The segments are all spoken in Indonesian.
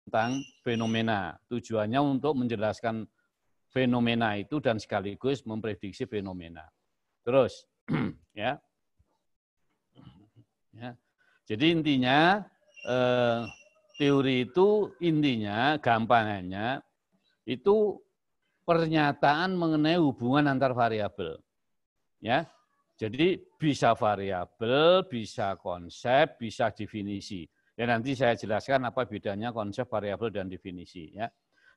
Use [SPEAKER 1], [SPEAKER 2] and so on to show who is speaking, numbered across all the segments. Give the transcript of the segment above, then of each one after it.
[SPEAKER 1] tentang fenomena. Tujuannya untuk menjelaskan fenomena itu dan sekaligus memprediksi fenomena. Terus, ya. Jadi intinya teori itu intinya gampangannya itu pernyataan mengenai hubungan antar variabel. Ya. Jadi bisa variabel, bisa konsep, bisa definisi. Ya nanti saya jelaskan apa bedanya konsep, variabel, dan definisi. Ya.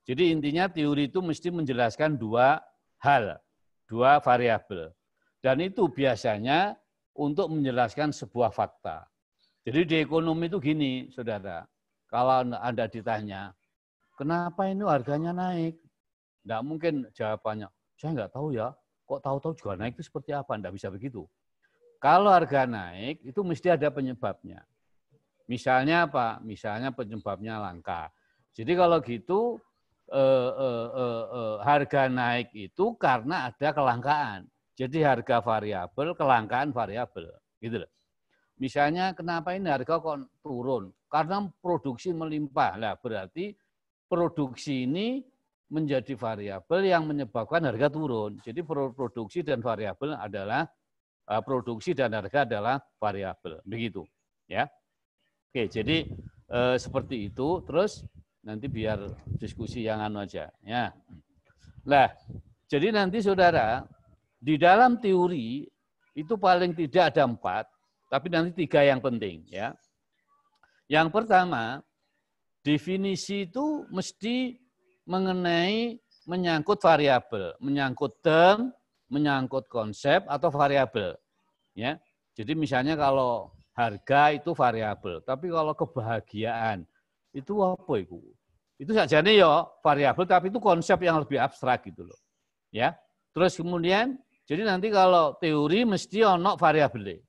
[SPEAKER 1] Jadi intinya teori itu mesti menjelaskan dua hal, dua variabel. Dan itu biasanya untuk menjelaskan sebuah fakta. Jadi di ekonomi itu gini, saudara. Kalau Anda ditanya, kenapa ini harganya naik? Tidak mungkin jawabannya, saya nggak tahu ya, kok tahu-tahu juga naik itu seperti apa? Tidak bisa begitu. Kalau harga naik, itu mesti ada penyebabnya. Misalnya apa? Misalnya penyebabnya langka. Jadi kalau gitu harga naik itu karena ada kelangkaan. Jadi harga variabel, kelangkaan variabel, gitu loh. Misalnya kenapa ini harga kok turun? Karena produksi melimpah. Lah berarti produksi ini menjadi variabel yang menyebabkan harga turun. Jadi produksi dan variabel adalah produksi dan harga adalah variabel. Begitu, ya. Oke, jadi seperti itu. Terus nanti biar diskusi yang anu aja. Ya. Nah, jadi nanti saudara di dalam teori itu paling tidak ada 4, tapi nanti 3 yang penting. Ya. Yang pertama, definisi itu mesti mengenai menyangkut variabel, menyangkut term, menyangkut konsep atau variabel. Ya. Jadi misalnya kalau harga itu variabel, tapi kalau kebahagiaan itu apa itu? Itu saja nih ya variabel, tapi itu konsep yang lebih abstrak gitu loh. Ya. Terus kemudian, jadi nanti kalau teori mesti ono variabel,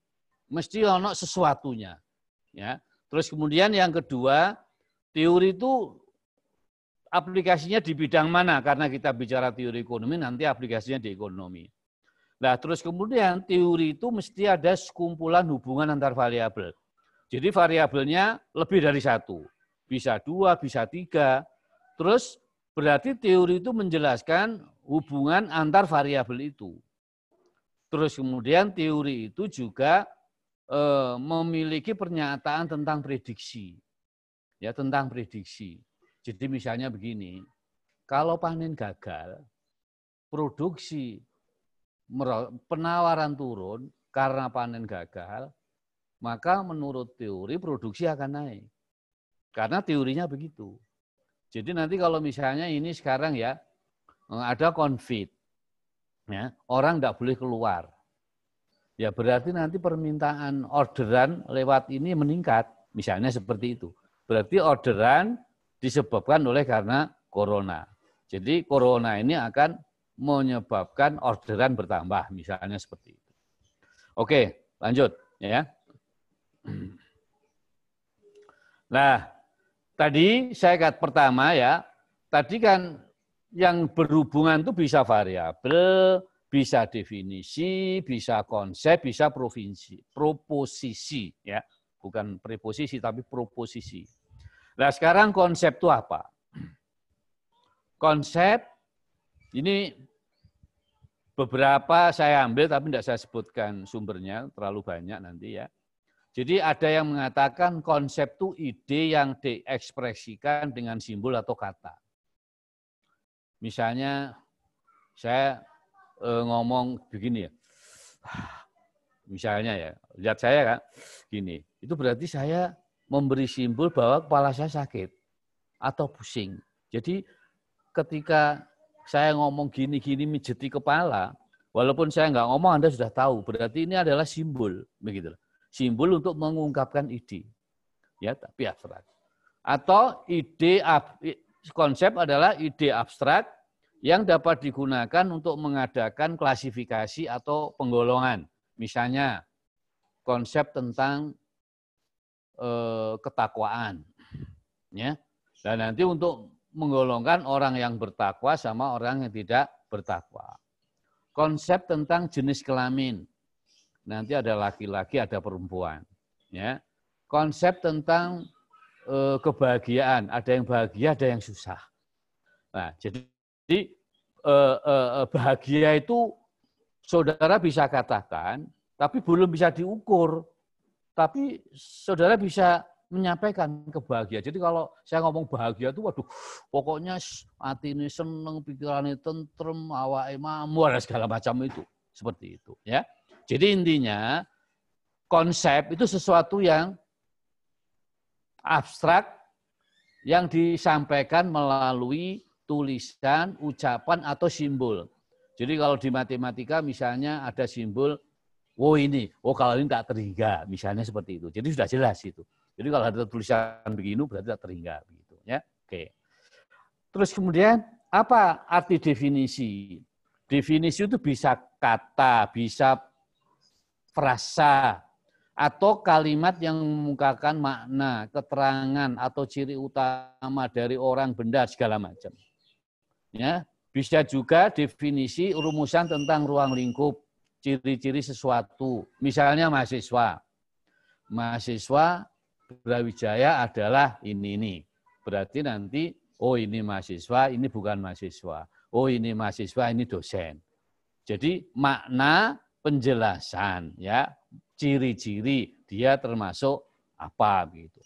[SPEAKER 1] mesti ono sesuatunya. Ya. Terus kemudian yang kedua, teori itu aplikasinya di bidang mana? Karena kita bicara teori ekonomi, nanti aplikasinya di ekonomi. Nah, terus kemudian teori itu mesti ada sekumpulan hubungan antar variabel. Jadi variabelnya lebih dari 1, bisa 2, bisa 3. Terus berarti teori itu menjelaskan hubungan antar variabel itu. Terus kemudian teori itu juga memiliki pernyataan tentang prediksi. Ya, tentang prediksi. Jadi misalnya begini, kalau panen gagal, produksi penawaran turun karena panen gagal, maka menurut teori produksi akan naik. Karena teorinya begitu. Jadi nanti kalau misalnya ini sekarang ya, ada COVID, ya, orang tidak boleh keluar. Ya berarti nanti permintaan orderan lewat ini meningkat, misalnya seperti itu. Berarti orderan disebabkan oleh karena corona. Jadi corona ini akan menyebabkan orderan bertambah, misalnya seperti itu. Oke, lanjut ya. Nah, tadi saya kata pertama ya, tadi kan yang berhubungan itu bisa variabel, bisa definisi, bisa konsep, bisa proposisi ya, bukan preposisi tapi proposisi. Nah, sekarang konsep itu apa? Konsep ini beberapa saya ambil tapi tidak saya sebutkan sumbernya, terlalu banyak nanti ya. Jadi ada yang mengatakan konsep itu ide yang diekspresikan dengan simbol atau kata. Misalnya saya ngomong begini ya. Misalnya ya, lihat saya kan gini. Itu berarti saya memberi simbol bahwa kepala saya sakit atau pusing. Jadi ketika saya ngomong gini-gini mijeti kepala, walaupun saya nggak ngomong Anda sudah tahu, berarti ini adalah simbol, begitu. Simbol untuk mengungkapkan ide, ya tapi abstrak. Atau ide konsep adalah ide abstrak yang dapat digunakan untuk mengadakan klasifikasi atau penggolongan. Misalnya konsep tentang ketakwaan, ya. Dan nanti untuk menggolongkan orang yang bertakwa sama orang yang tidak bertakwa. Konsep tentang jenis kelamin. Nanti ada laki-laki, ada perempuan. Ya. Konsep tentang kebahagiaan, ada yang bahagia, ada yang susah. Nah, jadi bahagia itu saudara bisa katakan, tapi belum bisa diukur. Tapi saudara bisa menyampaikan kebahagiaan. Jadi kalau saya ngomong bahagia itu, waduh, pokoknya hati ini seneng, pikirannya tentrem, awake mamur, segala macam itu. Seperti itu. Ya. Jadi intinya, konsep itu sesuatu yang abstrak, yang disampaikan melalui tulisan, ucapan, atau simbol. Jadi kalau di matematika misalnya ada simbol, oh ini, oh kalau ini tak terhingga, misalnya seperti itu. Jadi sudah jelas itu. Jadi kalau ada tulisan begini berarti tak terhingga, begitu ya. Oke. Terus kemudian apa arti definisi? Definisi itu bisa kata, bisa frasa, atau kalimat yang mengemukakan makna, keterangan atau ciri utama dari orang, benda, segala macam. Ya, bisa juga definisi rumusan tentang ruang lingkup, ciri-ciri sesuatu. Misalnya mahasiswa. Mahasiswa Brawijaya adalah ini. Berarti nanti, oh ini mahasiswa, ini bukan mahasiswa. Oh ini mahasiswa, ini dosen. Jadi makna, penjelasan, ya, ciri-ciri dia termasuk apa begitu.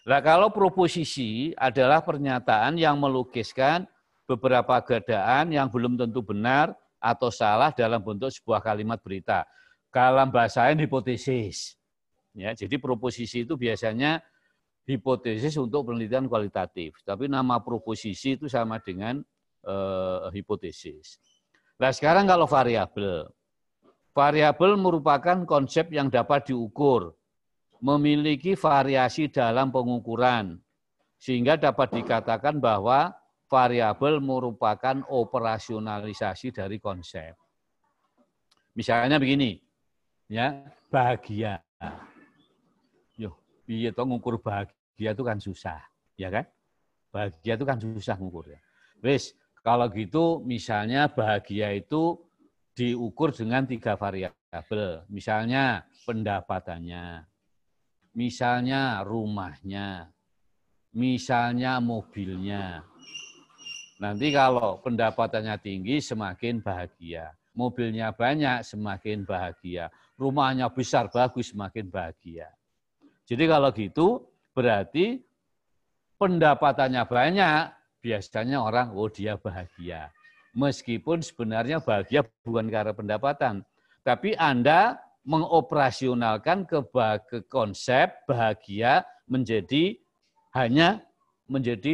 [SPEAKER 1] Nah, kalau proposisi adalah pernyataan yang melukiskan beberapa keadaan yang belum tentu benar atau salah dalam bentuk sebuah kalimat berita. Dalam bahasa lain hipotesis. Ya, jadi proposisi itu biasanya hipotesis untuk penelitian kualitatif. Tapi nama proposisi itu sama dengan hipotesis. Nah, sekarang kalau variabel. Variabel merupakan konsep yang dapat diukur, memiliki variasi dalam pengukuran, sehingga dapat dikatakan bahwa variabel merupakan operasionalisasi dari konsep. Misalnya begini, ya, bahagia. Yo, piye to ngukur bahagia itu kan susah, ya kan? Bahagia itu kan susah ngukur ya. Wis, kalau gitu misalnya bahagia itu diukur dengan 3 variabel. Misalnya pendapatannya, misalnya rumahnya, misalnya mobilnya. Nanti kalau pendapatannya tinggi semakin bahagia. Mobilnya banyak semakin bahagia. Rumahnya besar bagus semakin bahagia. Jadi kalau gitu berarti pendapatannya banyak, biasanya orang, oh dia bahagia. Meskipun sebenarnya bahagia bukan karena pendapatan. Tapi Anda mengoperasionalkan ke konsep bahagia menjadi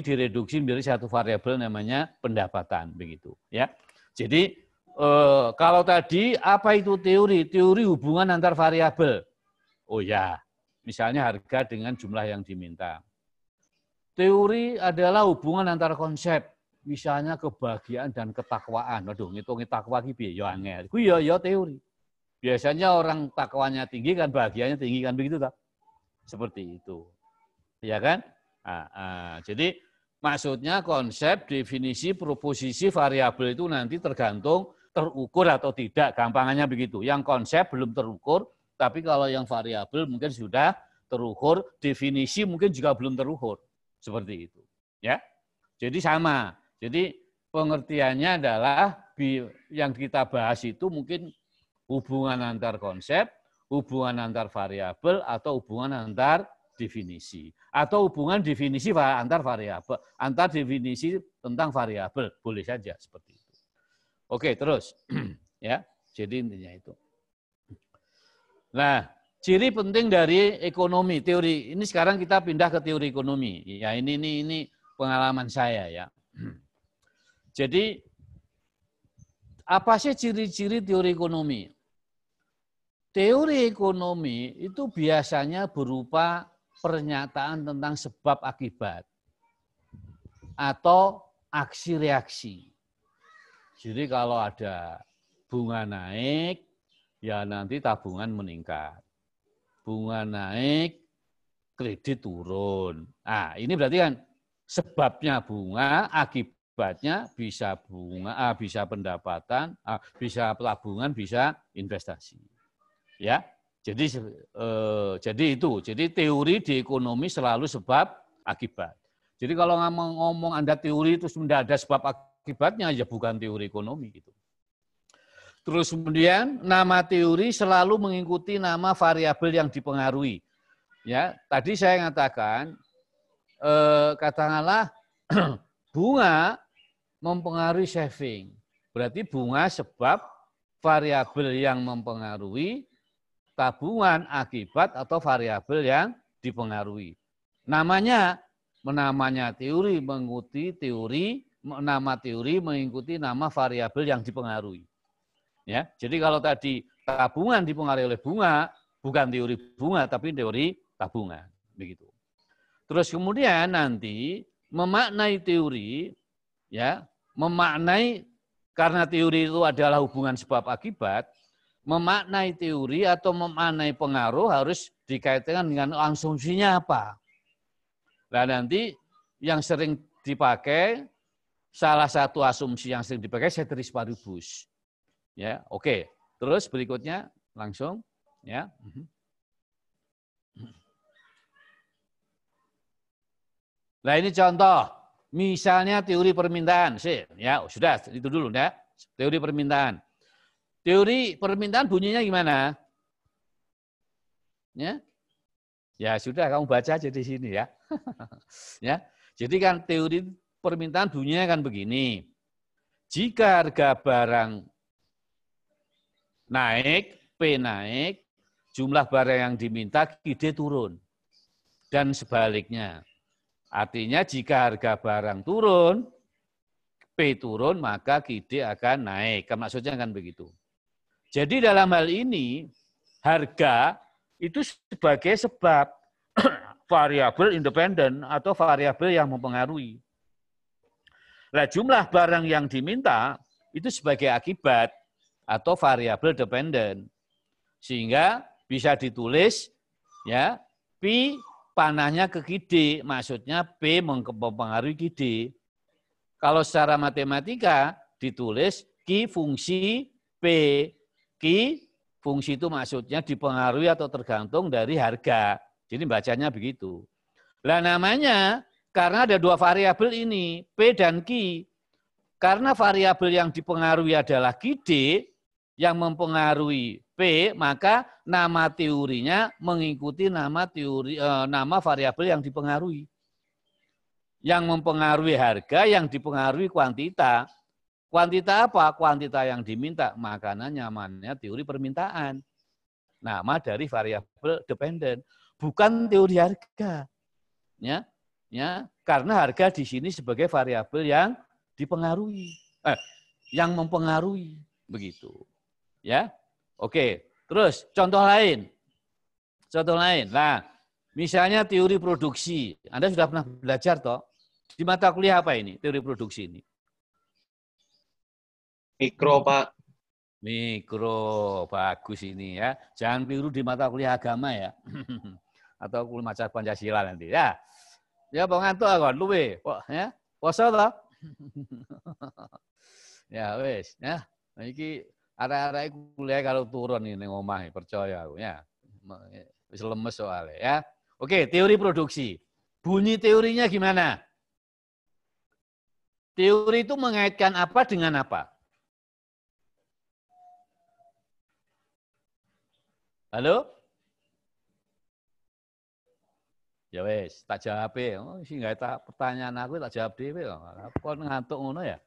[SPEAKER 1] direduksi menjadi satu variabel namanya pendapatan. Begitu ya. Jadi kalau tadi apa itu teori? Teori hubungan antar variabel. Oh ya, misalnya harga dengan jumlah yang diminta. Teori adalah hubungan antara konsep, misalnya kebahagiaan dan ketakwaan. Waduh, ngitung takwa iki piye ya angel. Ku ya teori. Biasanya orang takwanya tinggi kan bahagianya tinggi kan begitu tak? Seperti itu. Ya kan? Jadi maksudnya konsep, definisi, proposisi, variabel itu nanti tergantung terukur atau tidak. Gampangannya begitu. Yang konsep belum terukur, tapi kalau yang variabel mungkin sudah terukur, definisi mungkin juga belum terukur. Seperti itu. Ya. Jadi sama. Jadi pengertiannya adalah yang kita bahas itu mungkin hubungan antar konsep, hubungan antar variabel, atau hubungan antar definisi. Atau hubungan definisi antar variabel, antar definisi tentang variabel. Boleh saja seperti itu. Oke, terus. Ya, jadi intinya itu. Nah, ciri penting dari ekonomi, teori. Ini sekarang kita pindah ke teori ekonomi. Ya, ini pengalaman saya ya. Jadi apa sih ciri-ciri teori ekonomi? Teori ekonomi itu biasanya berupa pernyataan tentang sebab akibat atau aksi reaksi. Jadi kalau ada bunga naik, ya nanti tabungan meningkat. Bunga naik, kredit turun. Nah, ini berarti kan sebabnya bunga, akibatnya bisa bunga, bisa pendapatan, bisa tabungan, bisa investasi. Ya, Jadi teori di ekonomi selalu sebab akibat. Jadi kalau ngomong Anda teori itu tidak ada sebab akibatnya, ya bukan teori ekonomi gitu. Terus kemudian nama teori selalu mengikuti nama variabel yang dipengaruhi. Ya, tadi saya mengatakan katakanlah bunga mempengaruhi saving. Berarti bunga sebab variabel yang mempengaruhi tabungan akibat atau variabel yang dipengaruhi. Namanya teori mengikuti teori, nama teori mengikuti nama variabel yang dipengaruhi. Ya, jadi kalau tadi tabungan dipengaruhi oleh bunga, bukan teori bunga tapi teori tabungan, begitu. Terus kemudian nanti memaknai teori, ya, memaknai karena teori itu adalah hubungan sebab akibat, memaknai teori atau memaknai pengaruh harus dikaitkan dengan asumsinya apa. Nah nanti yang sering dipakai, salah satu asumsi yang sering dipakai ceteris paribus. Ya, oke. Terus berikutnya langsung, ya. Nah ini contoh, misalnya teori permintaan, ya sudah itu dulu ya, teori permintaan. Teori permintaan bunyinya gimana? Ya sudah kamu baca aja di sini ya. Ya, jadi kan teori permintaan bunyinya kan begini. Jika harga barang naik, P naik, jumlah barang yang diminta QD turun. Dan sebaliknya. Artinya jika harga barang turun, P turun, maka QD akan naik. Maksudnya kan begitu. Jadi dalam hal ini, harga itu sebagai sebab variabel independen atau variabel yang mempengaruhi. Nah, jumlah barang yang diminta itu sebagai akibat atau variabel dependen. Sehingga bisa ditulis ya P panahnya ke QD, maksudnya P mempengaruhi QD. Kalau secara matematika ditulis Q fungsi P. Q fungsi itu maksudnya dipengaruhi atau tergantung dari harga. Jadi bacanya begitu. Lah namanya karena ada dua variabel ini, P dan Q. Karena variabel yang dipengaruhi adalah QD, yang mempengaruhi P, maka nama teorinya mengikuti nama variabel yang dipengaruhi. Yang mempengaruhi harga, yang dipengaruhi kuantita. Kuantita apa? Kuantita yang diminta, makanya namanya teori permintaan. Nama dari variabel dependen, bukan teori harga. Ya, karena harga di sini sebagai variabel yang dipengaruhi, yang mempengaruhi, begitu. Ya, oke. Terus contoh lain. Nah, misalnya teori produksi. Anda sudah pernah belajar toh? Di mata kuliah apa ini? Teori produksi ini?
[SPEAKER 2] Mikro, Pak.
[SPEAKER 1] Mikro, bagus ini ya. Jangan keliru di mata kuliah agama ya. Atau kuliah macam Pancasila nanti ya. Ya bang ngantuk aku luwe. Ya. Poso toh? Ya wes ya. Iki arek-arek kuliah kalau turun ini ngomah percaya aku ya. Wis lemes soalnya ya. Oke, teori produksi. Bunyi teorinya gimana? Teori itu mengaitkan apa dengan apa? Halo? Ya wes, tak jawab oh sih enggak tak pertanyaan aku tak jawab dhewe kok. Kok ngantuk ngono ya?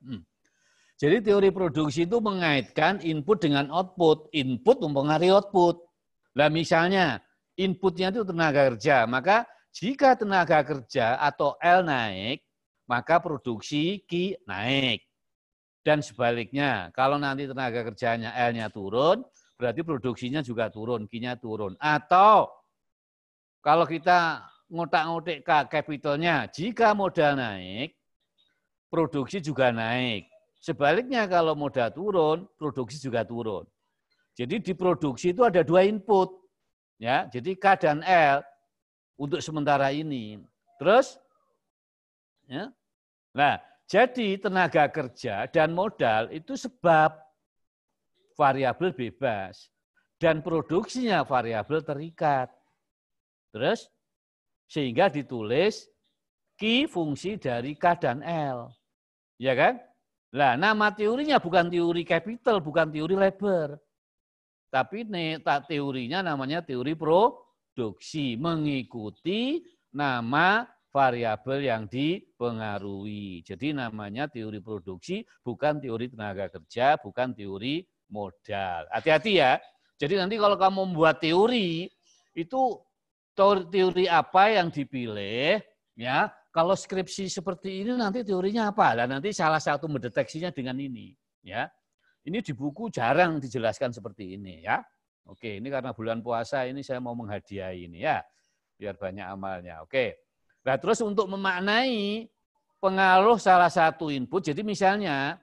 [SPEAKER 1] Jadi teori produksi itu mengaitkan input dengan output, input mempengaruhi output. Nah, misalnya inputnya itu tenaga kerja, maka jika tenaga kerja atau L naik, maka produksi Q naik. Dan sebaliknya, kalau nanti tenaga kerjanya L-nya turun, berarti produksinya juga turun, Q-nya turun. Atau kalau kita ngotak-ngotik capitalnya, jika modal naik, produksi juga naik. Sebaliknya kalau modal turun, produksi juga turun. Jadi di produksi itu ada dua input. Ya, jadi K dan L untuk sementara ini. Terus ya. Nah, jadi tenaga kerja dan modal itu sebab variabel bebas. dan produksinya variabel terikat. Terus sehingga ditulis Q fungsi dari K dan L. Ya kan? Nah, nama teorinya bukan teori capital, bukan teori labor. Tapi teorinya namanya teori produksi, mengikuti nama variabel yang dipengaruhi. Jadi namanya teori produksi, bukan teori tenaga kerja, bukan teori modal. Hati-hati ya. Jadi nanti kalau kamu membuat teori, itu teori apa yang dipilih, ya. Kalau skripsi seperti ini nanti teorinya apa? Dan nanti salah satu mendeteksinya dengan ini, ya. Ini di buku jarang dijelaskan seperti ini, ya. Oke, ini karena bulan puasa ini saya mau menghadiahi ini, ya. Biar banyak amalnya. Oke. Nah, terus untuk memaknai pengaruh salah satu input, jadi misalnya,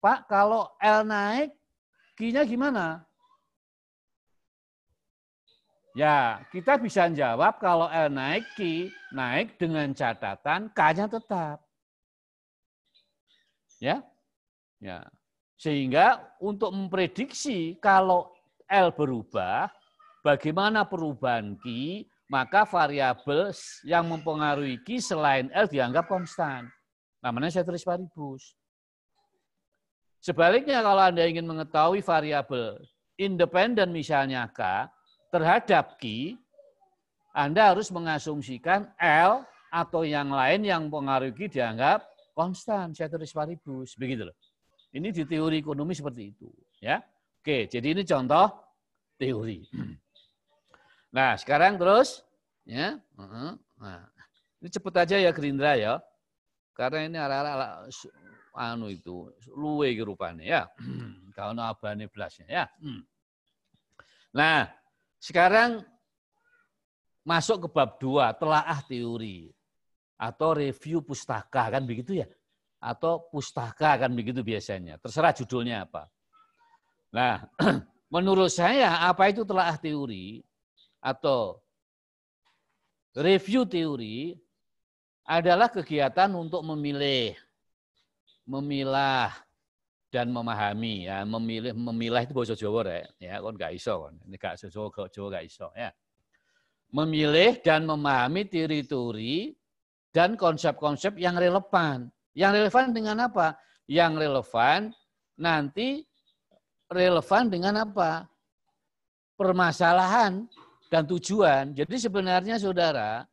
[SPEAKER 1] Pak, kalau L naik, Q-nya gimana? Ya, kita bisa jawab kalau L naik, Q naik dengan catatan K-nya tetap. Ya. Ya. Sehingga untuk memprediksi kalau L berubah, bagaimana perubahan Q, maka variabel yang mempengaruhi Q selain L dianggap konstan. Namanya ceteris paribus. Sebaliknya kalau Anda ingin mengetahui variabel independen misalnya K terhadap Q, Anda harus mengasumsikan L atau yang lain yang mempengaruhi Q dianggap konstan, ceteris paribus. Begitu loh. Ini di teori ekonomi seperti itu, ya. Oke, jadi ini contoh teori. Nah, sekarang terus, ya. Nah, ini cepet aja ya Gerindra ya, karena ini arah-arah anu itu luwe rupanya ya. Kalau abane belasnya ya. Nah, sekarang masuk ke bab 2, telaah teori atau review pustaka kan begitu ya. Atau pustaka kan begitu biasanya. Terserah judulnya apa. Nah, menurut saya apa itu telaah teori atau review teori adalah kegiatan untuk memilah dan memahami ya, memilah itu bahasa Jawa ya, kon gak iso kon. Ini gak Jawa gak iso ya. Memilih dan memahami teori-teori dan konsep-konsep yang relevan. Yang relevan dengan apa? Yang relevan nanti relevan dengan apa? Permasalahan dan tujuan. Jadi sebenarnya saudara,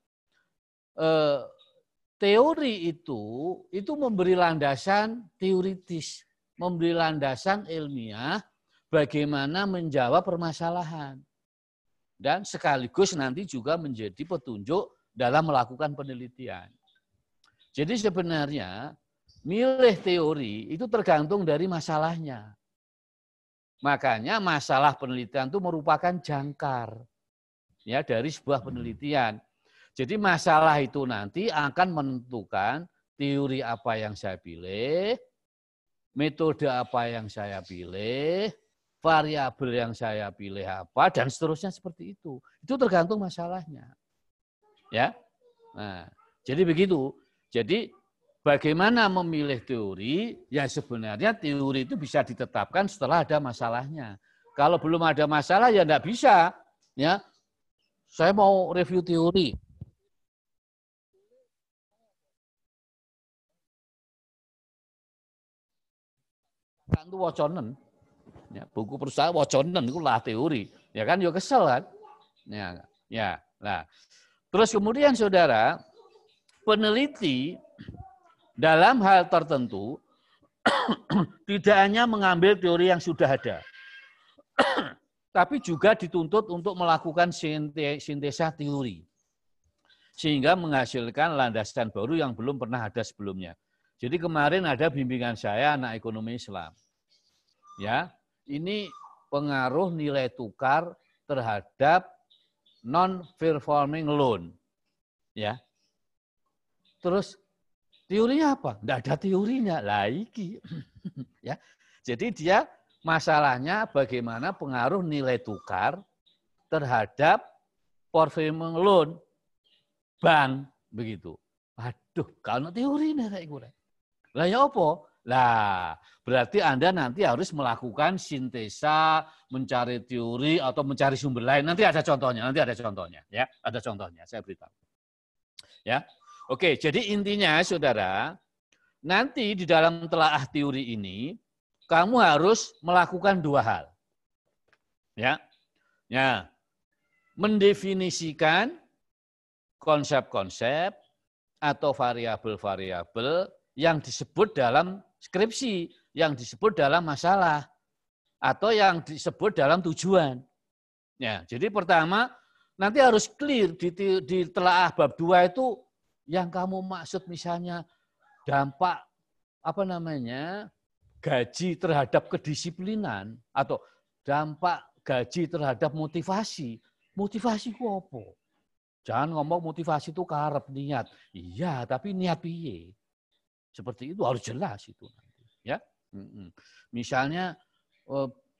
[SPEAKER 1] teori itu memberi landasan teoritis, memberi landasan ilmiah bagaimana menjawab permasalahan. Dan sekaligus nanti juga menjadi petunjuk dalam melakukan penelitian. Jadi sebenarnya milih teori itu tergantung dari masalahnya. Makanya masalah penelitian itu merupakan jangkar ya dari sebuah penelitian. Jadi masalah itu nanti akan menentukan teori apa yang saya pilih, metode apa yang saya pilih, variabel yang saya pilih apa, dan seterusnya seperti itu. Itu tergantung masalahnya. Ya, nah, jadi begitu. Jadi bagaimana memilih teori? Ya sebenarnya teori itu bisa ditetapkan setelah ada masalahnya. Kalau belum ada masalah ya enggak bisa. Ya, saya mau review teori. Kan itu waconen. Ya, buku perusahaan waconen itu lah teori. Ya kan, ya kesel kan. Ya. Nah, terus kemudian saudara, peneliti dalam hal tertentu tidak hanya mengambil teori yang sudah ada, tapi juga dituntut untuk melakukan sintesa teori, sehingga menghasilkan landasan baru yang belum pernah ada sebelumnya. Jadi kemarin ada bimbingan saya anak ekonomi Islam. Ya, ini pengaruh nilai tukar terhadap non-performing loan. Ya. Terus teorinya apa? Tidak ada teorinya. Lah iki. Ya. Jadi dia masalahnya bagaimana pengaruh nilai tukar terhadap performing loan bank begitu. Aduh, kalau teorinya kayak gue. Lah ya apa? Lah, berarti Anda nanti harus melakukan sintesa, mencari teori atau mencari sumber lain. Nanti ada contohnya, ya. Ada contohnya, saya beritahu. Ya. Oke, jadi intinya Saudara, nanti di dalam telaah teori ini kamu harus melakukan dua hal. Ya. Ya. Mendefinisikan konsep-konsep atau variabel-variabel yang disebut dalam skripsi, yang disebut dalam masalah, atau yang disebut dalam tujuan. Ya, jadi pertama, nanti harus clear di telaah bab 2 itu yang kamu maksud misalnya dampak gaji terhadap kedisiplinan atau dampak gaji terhadap motivasi. Motivasi ku apa? Jangan ngomong motivasi itu karep niat. Iya, tapi niat piye? Seperti itu harus jelas itu nanti, ya. Misalnya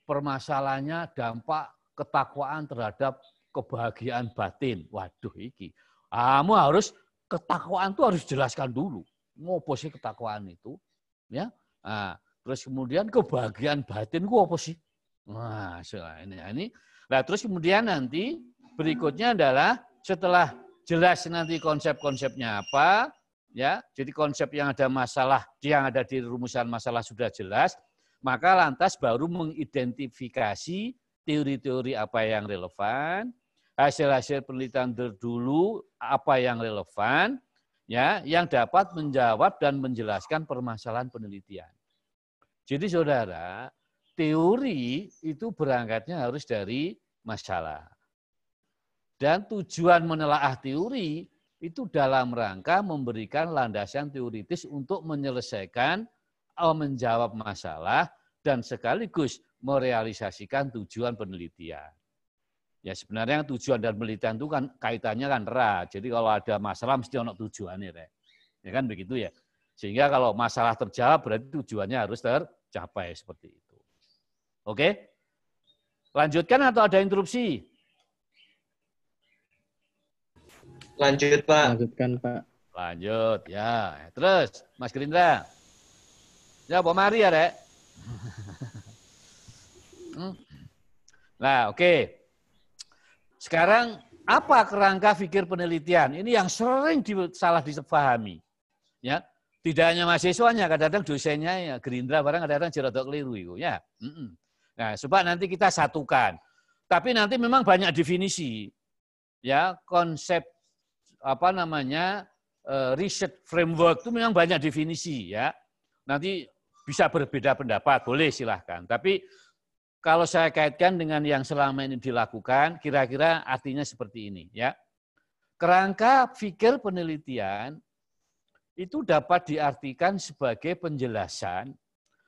[SPEAKER 1] permasalahannya dampak ketakwaan terhadap kebahagiaan batin. Waduh iki. Kamu harus ketakwaan itu harus jelaskan dulu. Ngopo sih ketakwaan itu? Ya. Nah, terus kemudian kebahagiaan batin ku apa sih? Nah, ini. Nah, terus kemudian nanti berikutnya adalah setelah jelas nanti konsep-konsepnya apa, ya, jadi konsep yang ada masalah, yang ada di rumusan masalah sudah jelas, maka lantas baru mengidentifikasi teori-teori apa yang relevan, hasil-hasil penelitian terdahulu apa yang relevan, ya, yang dapat menjawab dan menjelaskan permasalahan penelitian. Jadi Saudara, teori itu berangkatnya harus dari masalah. Dan tujuan menelaah teori itu dalam rangka memberikan landasan teoritis untuk menyelesaikan, menjawab masalah, dan sekaligus merealisasikan tujuan penelitian. Ya sebenarnya tujuan dan penelitian itu kan kaitannya kan erat. Jadi kalau ada masalah mesti ada tujuannya. Ya kan begitu ya. Sehingga kalau masalah terjawab berarti tujuannya harus tercapai seperti itu. Oke? Lanjutkan atau ada interupsi?
[SPEAKER 2] Lanjut, Pak.
[SPEAKER 3] Lanjutkan, Pak.
[SPEAKER 1] Lanjut, ya. Terus, Mas Gerindra. Ya, Pak Mari ya, Rek. Nah, oke. Sekarang, apa kerangka pikir penelitian? Ini yang sering salah disepahami. Ya, tidak hanya mahasiswanya, kadang-kadang dosennya, ya, Gerindra barang kadang-kadang jerodok keliru itu. Ya. Nah, supaya nanti kita satukan. Tapi nanti memang banyak definisi. Ya, konsep research framework itu memang banyak definisi ya. Nanti bisa berbeda pendapat, boleh silahkan. Tapi kalau saya kaitkan dengan yang selama ini dilakukan, kira-kira artinya seperti ini ya. Kerangka pikir penelitian itu dapat diartikan sebagai penjelasan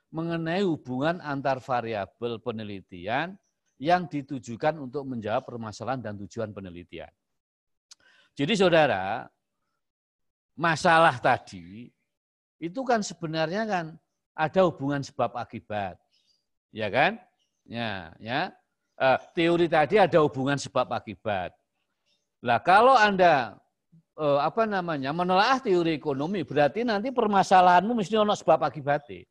[SPEAKER 1] mengenai hubungan antar variabel penelitian yang ditujukan untuk menjawab permasalahan dan tujuan penelitian. Jadi Saudara, masalah tadi itu kan sebenarnya kan ada hubungan sebab akibat. Ya kan? Ya. Teori tadi ada hubungan sebab akibat. Lah kalau Anda menelaah teori ekonomi berarti nanti permasalahanmu mesti ono sebab akibatnya.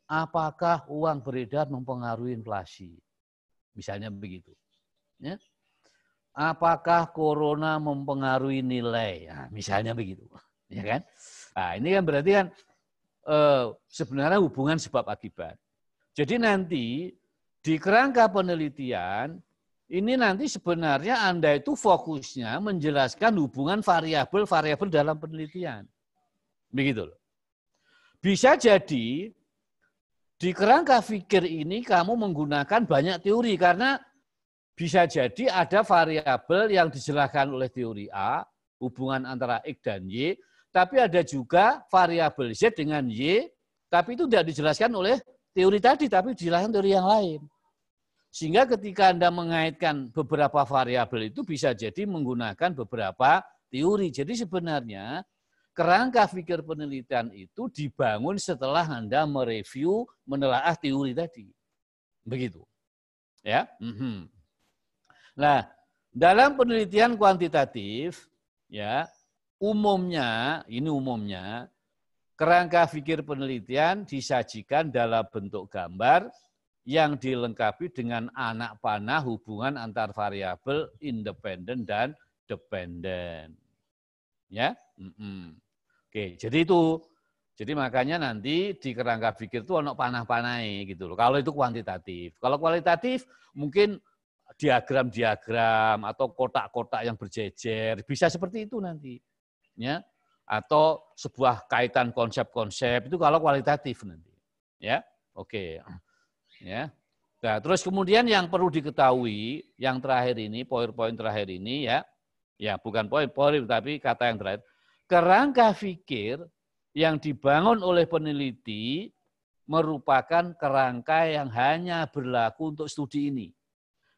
[SPEAKER 1] Apakah uang beredar mempengaruhi inflasi? Misalnya begitu. Ya. Apakah corona mempengaruhi nilai? Nah, misalnya begitu, ya kan? Nah, ini kan berarti kan sebenarnya hubungan sebab akibat. Jadi nanti di kerangka penelitian ini nanti sebenarnya Anda itu fokusnya menjelaskan hubungan variabel-variabel dalam penelitian, begitu loh. Bisa jadi di kerangka pikir ini kamu menggunakan banyak teori karena bisa jadi ada variabel yang dijelaskan oleh teori A, hubungan antara X dan Y, tapi ada juga variabel Z dengan Y, tapi itu tidak dijelaskan oleh teori tadi, tapi dijelaskan teori yang lain. Sehingga ketika Anda mengaitkan beberapa variabel itu bisa jadi menggunakan beberapa teori. Jadi sebenarnya kerangka pikir penelitian itu dibangun setelah Anda mereview, menelaah teori tadi. Begitu. Ya. Nah, dalam penelitian kuantitatif, ya, umumnya kerangka pikir penelitian disajikan dalam bentuk gambar yang dilengkapi dengan anak panah hubungan antar variabel independen dan dependen. Ya, Oke, jadi itu. Jadi makanya nanti di kerangka pikir itu ono panah-panai gitu loh. Kalau itu kuantitatif. Kalau kualitatif mungkin diagram-diagram atau kotak-kotak yang berjejer, bisa seperti itu nanti. Ya. Atau sebuah kaitan konsep-konsep itu kalau kualitatif nanti. Ya. Oke. Ya. Nah, terus kemudian yang perlu diketahui yang terakhir ini, poin-poin terakhir ini ya. Ya, bukan poin-poin tapi kata yang terakhir. Kerangka pikir yang dibangun oleh peneliti merupakan kerangka yang hanya berlaku untuk studi ini.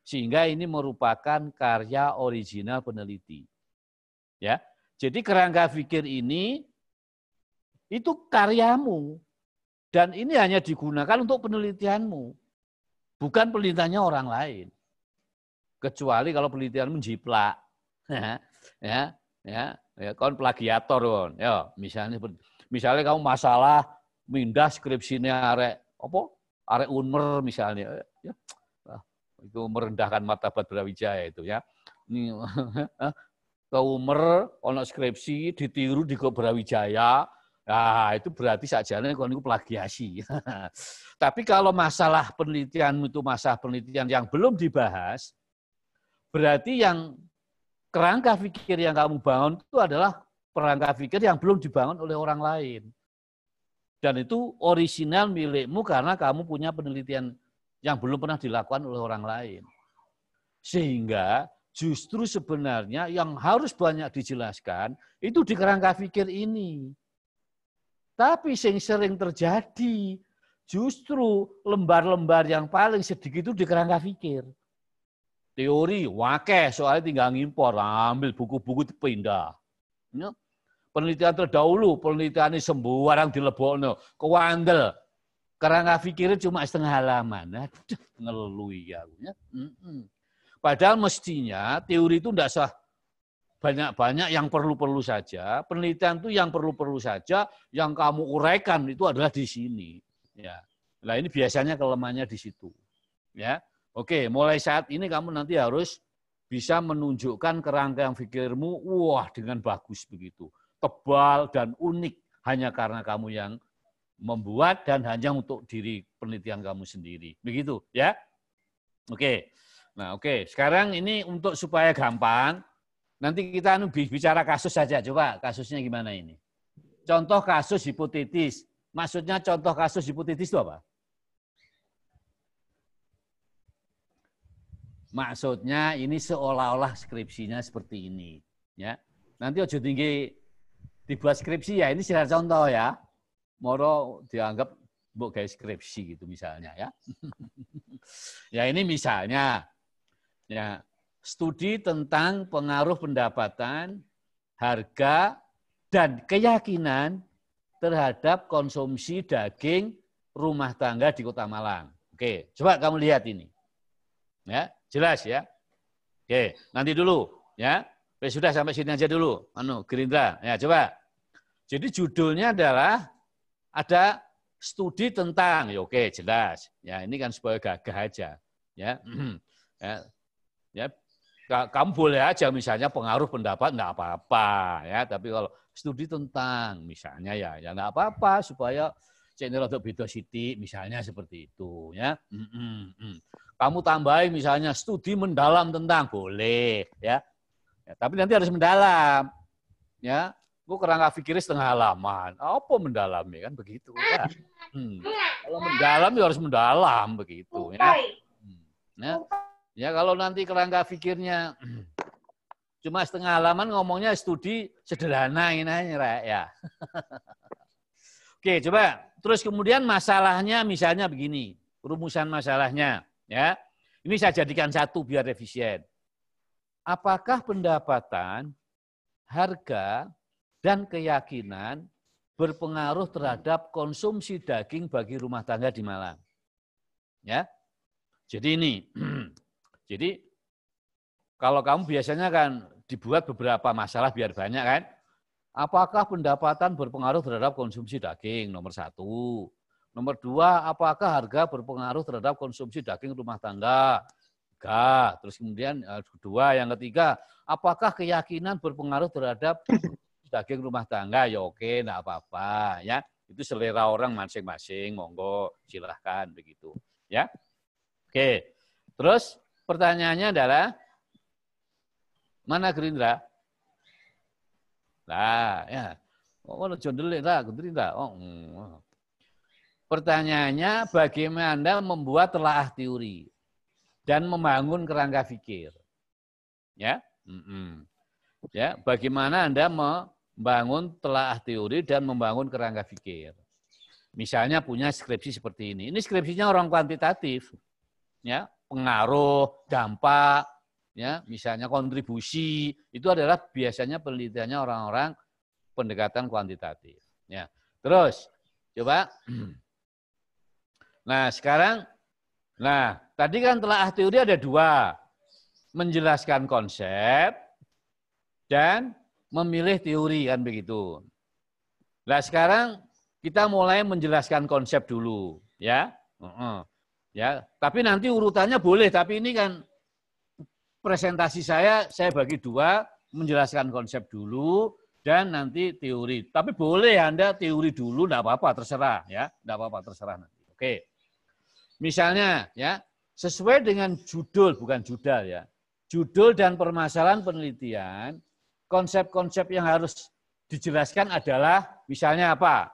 [SPEAKER 1] Sehingga ini merupakan karya original peneliti. Ya. Jadi kerangka pikir ini itu karyamu. Dan ini hanya digunakan untuk penelitianmu. Bukan penelitiannya orang lain. Kecuali kalau penelitianmu jiplak. ya, kon plagiator kon. Ya, misalnya kamu masalah mindah skripsinya arek Unmer misalnya, ya, itu merendahkan martabat Brawijaya itu ya. Ini ke Unmer ono skripsi ditiru di Brawijaya, nah itu berarti sakjane kon niku plagiasi. Tapi kalau masalah penelitian itu masalah penelitian yang belum dibahas, berarti yang kerangka pikir yang kamu bangun itu adalah kerangka pikir yang belum dibangun oleh orang lain. Dan itu orisinal milikmu karena kamu punya penelitian yang belum pernah dilakukan oleh orang lain. Sehingga justru sebenarnya yang harus banyak dijelaskan itu di kerangka pikir ini. Tapi yang sering terjadi justru lembar-lembar yang paling sedikit itu di kerangka pikir. Teori, wakeh, soalnya tinggal ngimpor, ambil buku-buku dipindah. Ya. Penelitian terdahulu, penelitian ini sembarang dilebokno, kewandel. Kerangka pikirnya cuma setengah halaman. Aduh, ngelui ya. Padahal mestinya teori itu tidak usah banyak-banyak yang perlu-perlu saja. Penelitian itu yang perlu-perlu saja, yang kamu uraikan itu adalah di sini. Ya. Nah ini biasanya kelemahannya di situ. Ya. Oke, mulai saat ini kamu nanti harus bisa menunjukkan kerangka yang pikirmu, wah dengan bagus begitu. Tebal dan unik hanya karena kamu yang membuat dan hanya untuk diri penelitian kamu sendiri. Begitu ya. Oke. Nah, oke. Sekarang ini untuk supaya gampang, nanti kita bicara kasus saja. Coba kasusnya gimana ini? Contoh kasus hipotetis. Maksudnya contoh kasus hipotetis itu apa? Maksudnya ini seolah-olah skripsinya seperti ini, ya. Nanti ojo tinggi dibuat skripsi ya, ini secara contoh ya. Moro dianggap mbok gawe skripsi gitu misalnya ya. Ya ini misalnya ya studi tentang pengaruh pendapatan, harga dan keyakinan terhadap konsumsi daging rumah tangga di Kota Malang. Oke, coba kamu lihat ini. Ya, jelas ya. Oke, nanti dulu ya. Sudah sampai sini aja dulu. Gerindra. Ya, coba. Jadi judulnya adalah ada studi tentang, ya oke, jelas. Ya, ini kan sebagai gagah aja. Ya. Ya. Kamu boleh aja misalnya pengaruh pendapat enggak apa-apa ya, tapi kalau studi tentang misalnya ya enggak apa-apa supaya channel untuk beda sithik misalnya seperti itu ya. Kamu tambahin misalnya studi mendalam tentang, boleh ya. Tapi nanti harus mendalam. Ya, gua kerangka pikirnya setengah halaman. Apa mendalam ya kan begitu ya. Kalau mendalam ya harus mendalam begitu ya. Ya kalau nanti kerangka pikirnya cuma setengah halaman ngomongnya studi sederhana ini ya. Oke, coba. Terus kemudian masalahnya misalnya begini, rumusan masalahnya. Ya, ini saya jadikan satu biar efisien. Apakah pendapatan, harga, dan keyakinan berpengaruh terhadap konsumsi daging bagi rumah tangga di Malang? Ya, jadi ini. Jadi kalau kamu biasanya kan dibuat beberapa masalah biar banyak kan. apakah pendapatan berpengaruh terhadap konsumsi daging? Nomor 1. Nomor 2, apakah harga berpengaruh terhadap konsumsi daging rumah tangga? 3. Terus kemudian 2, yang ketiga, apakah keyakinan berpengaruh terhadap daging rumah tangga? Ya oke, enggak apa-apa ya. Itu selera orang masing-masing, monggo silahkan begitu ya. Oke. Terus pertanyaannya adalah mana Gerindra? Nah, ya. Oh, jondelik lah, Gerindra. Oh. Pertanyaannya, bagaimana Anda membuat telaah teori dan membangun kerangka pikir? Ya, ya. Bagaimana Anda membangun telaah teori dan membangun kerangka pikir? Misalnya punya skripsi seperti ini. Ini skripsinya orang kuantitatif, ya, pengaruh, dampak, ya, misalnya kontribusi, itu adalah biasanya penelitiannya orang-orang pendekatan kuantitatif. Ya, terus coba. Nah, sekarang, tadi kan telaah teori ada 2. Menjelaskan konsep dan memilih teori, kan begitu. Nah, sekarang kita mulai menjelaskan konsep dulu, ya. Ya, tapi nanti urutannya boleh, tapi ini kan presentasi saya bagi 2, menjelaskan konsep dulu dan nanti teori. Tapi boleh Anda teori dulu, enggak apa-apa, terserah ya, enggak apa-apa, terserah nanti. Oke. Misalnya ya, sesuai dengan judul, bukan judal ya. Judul dan permasalahan penelitian, konsep-konsep yang harus dijelaskan adalah misalnya apa?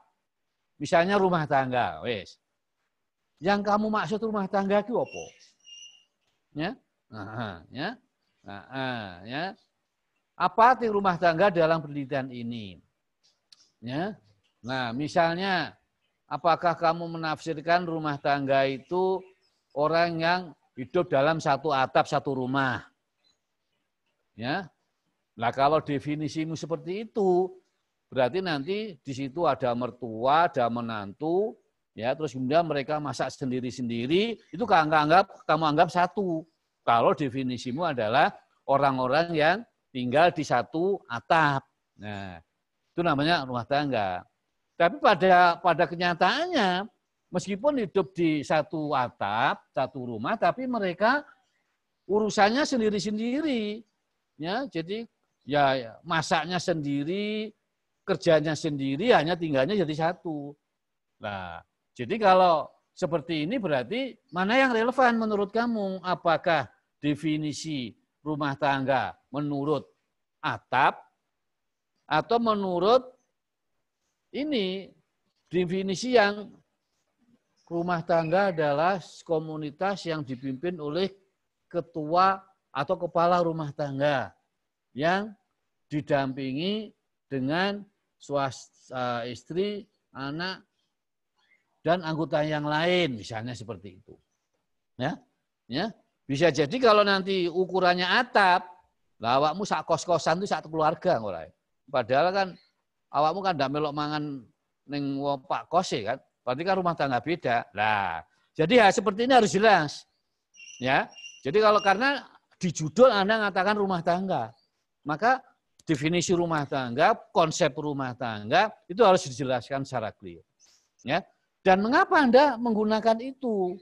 [SPEAKER 1] Misalnya rumah tangga, wes. Yang kamu maksud rumah tangga itu apa? Ya? Ya. Apa arti rumah tangga dalam penelitian ini? Ya. Nah, misalnya apakah kamu menafsirkan rumah tangga itu orang yang hidup dalam satu atap, satu rumah? Ya. Nah, kalau definisimu seperti itu, berarti nanti di situ ada mertua, ada menantu, ya, terus kemudian mereka masak sendiri-sendiri, itu kamu anggap satu. Kalau definisimu adalah orang-orang yang tinggal di satu atap. Nah, itu namanya rumah tangga. Tapi pada kenyataannya, meskipun hidup di satu atap, satu rumah, tapi mereka urusannya sendiri-sendiri. Ya, jadi ya masaknya sendiri, kerjanya sendiri, hanya tinggalnya jadi satu. Nah, jadi kalau seperti ini berarti mana yang relevan menurut kamu? Apakah definisi rumah tangga menurut atap atau menurut ini definisi yang rumah tangga adalah komunitas yang dipimpin oleh ketua atau kepala rumah tangga yang didampingi dengan istri, anak, dan anggota yang lain, misalnya seperti itu. Ya, bisa jadi kalau nanti ukurannya atap, lah awakmu sak kos-kosan itu satu keluarga ora. Padahal kan awakmu kan ndak melok mangan ning Pak kos kan. Berarti kan rumah tangga beda. Lah, jadi seperti ini harus jelas. Ya. Jadi karena di judul Anda mengatakan rumah tangga, maka definisi rumah tangga, konsep rumah tangga itu harus dijelaskan secara clear. Ya. Dan mengapa Anda menggunakan itu?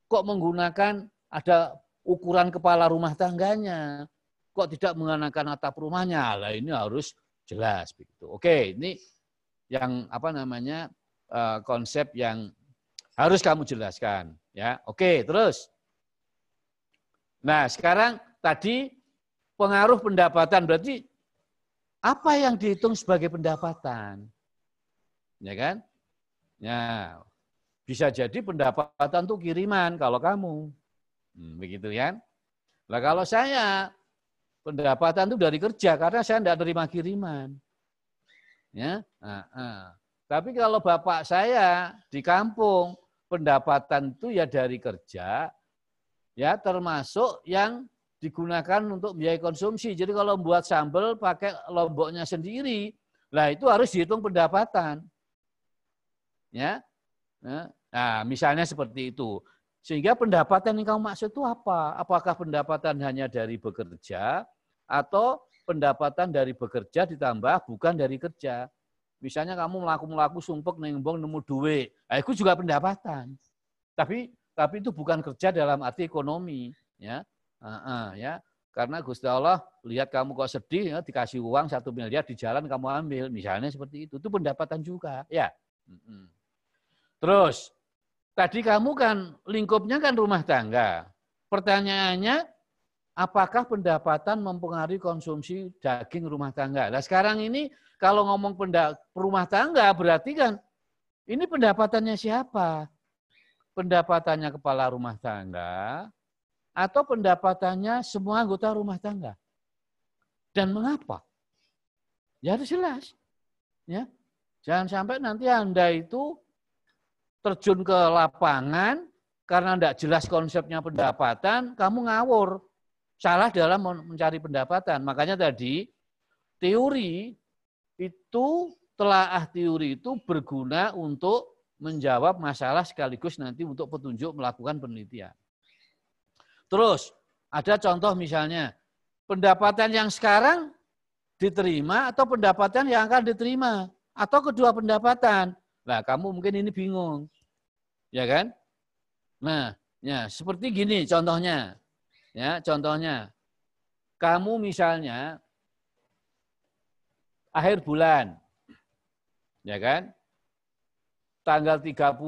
[SPEAKER 1] Kok menggunakan ada ukuran kepala rumah tangganya? Kok tidak menggunakan atap rumahnya? Lah ini harus jelas begitu. Oke, ini yang konsep yang harus kamu jelaskan. Ya, oke, terus. Nah, sekarang tadi pengaruh pendapatan berarti apa yang dihitung sebagai pendapatan? Ya kan? Ya, bisa jadi pendapatan itu kiriman kalau kamu. Begitu kan? Nah, kalau saya pendapatan itu dari kerja karena saya tidak terima kiriman. Ya. Tapi kalau bapak saya di kampung pendapatan itu ya dari kerja, ya termasuk yang digunakan untuk biaya konsumsi. Jadi kalau membuat sambal pakai lomboknya sendiri, lah itu harus dihitung pendapatan. Ya. Nah, misalnya seperti itu. Sehingga pendapatan yang kamu maksud itu apa? Apakah pendapatan hanya dari bekerja atau pendapatan dari bekerja ditambah bukan dari kerja. Misalnya kamu melaku sumpek nembong nemu duit, nah, itu juga pendapatan. Tapi itu bukan kerja dalam arti ekonomi, ya. Ya. Karena Gusti Allah lihat kamu kok sedih, ya, dikasih uang 1 miliar di jalan kamu ambil, misalnya seperti itu pendapatan juga, ya. Terus tadi kamu kan lingkupnya kan rumah tangga. Pertanyaannya, apakah pendapatan mempengaruhi konsumsi daging rumah tangga? Nah sekarang ini kalau ngomong rumah tangga berarti kan ini pendapatannya siapa? Pendapatannya kepala rumah tangga atau pendapatannya semua anggota rumah tangga? Dan mengapa? Ya harus jelas. Ya. Jangan sampai nanti Anda itu terjun ke lapangan karena tidak jelas konsepnya pendapatan, kamu ngawur. Salah dalam mencari pendapatan. Makanya tadi teori itu, telaah teori itu berguna untuk menjawab masalah sekaligus nanti untuk petunjuk melakukan penelitian. Terus ada contoh misalnya pendapatan yang sekarang diterima atau pendapatan yang akan diterima atau kedua pendapatan. Nah, kamu mungkin ini bingung. Ya kan? Nah, ya seperti gini contohnya. Ya, contohnya, kamu misalnya akhir bulan, ya kan, tanggal 31,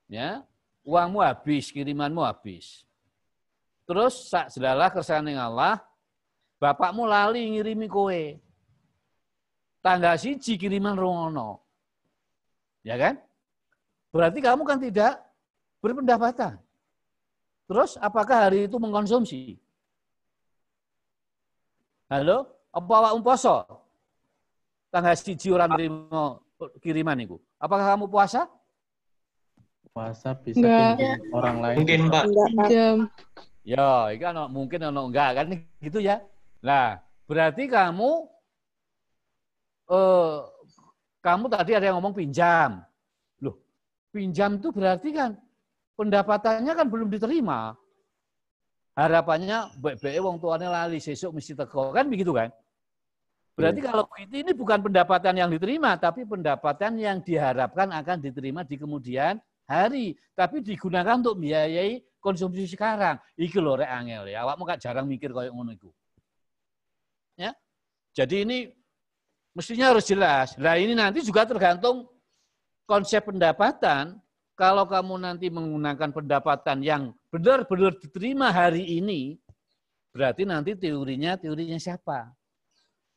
[SPEAKER 1] ya, uangmu habis, kirimanmu habis. Terus sak selalah kersane Allah, bapakmu lali ngirimi kowe. Tanggal 1 kiriman rongono. Ya kan? Berarti kamu kan tidak berpendapatan. Terus apakah hari itu mengkonsumsi? Halo? Apa awakmu poso? Tanggal 1 orang kiriman itu. Apakah kamu puasa?
[SPEAKER 3] Puasa bisa pinjam orang lain.
[SPEAKER 2] Mungkin, Pak.
[SPEAKER 1] Ya, itu mungkin enggak kan gitu ya. Nah, berarti kamu tadi ada yang ngomong pinjam. Loh, pinjam itu berarti kan pendapatannya kan belum diterima. Harapannya baik-baik wong tuane lali sesuk mesti teko kan begitu kan? Berarti kalau ini bukan pendapatan yang diterima tapi pendapatan yang diharapkan akan diterima di kemudian hari, tapi digunakan untuk biayai konsumsi sekarang. Iki lho rek angel ya. Awakmu kan jarang mikir koyo ngono iku. Ya. Jadi ini mestinya harus jelas. Nah, ini nanti juga tergantung konsep pendapatan. Kalau kamu nanti menggunakan pendapatan yang benar-benar diterima hari ini, berarti nanti teorinya siapa?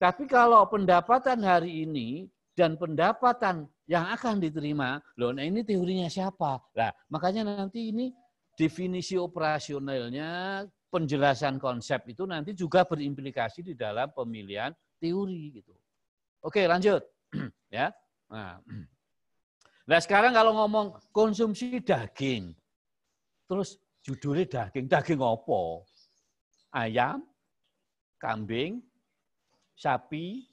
[SPEAKER 1] Tapi kalau pendapatan hari ini dan pendapatan yang akan diterima, loh, nah ini teorinya siapa? Nah, makanya nanti ini definisi operasionalnya, penjelasan konsep itu nanti juga berimplikasi di dalam pemilihan teori gitu. Oke, lanjut. Ya. Nah, sekarang kalau ngomong konsumsi daging, terus judulnya daging apa? Ayam, kambing, sapi,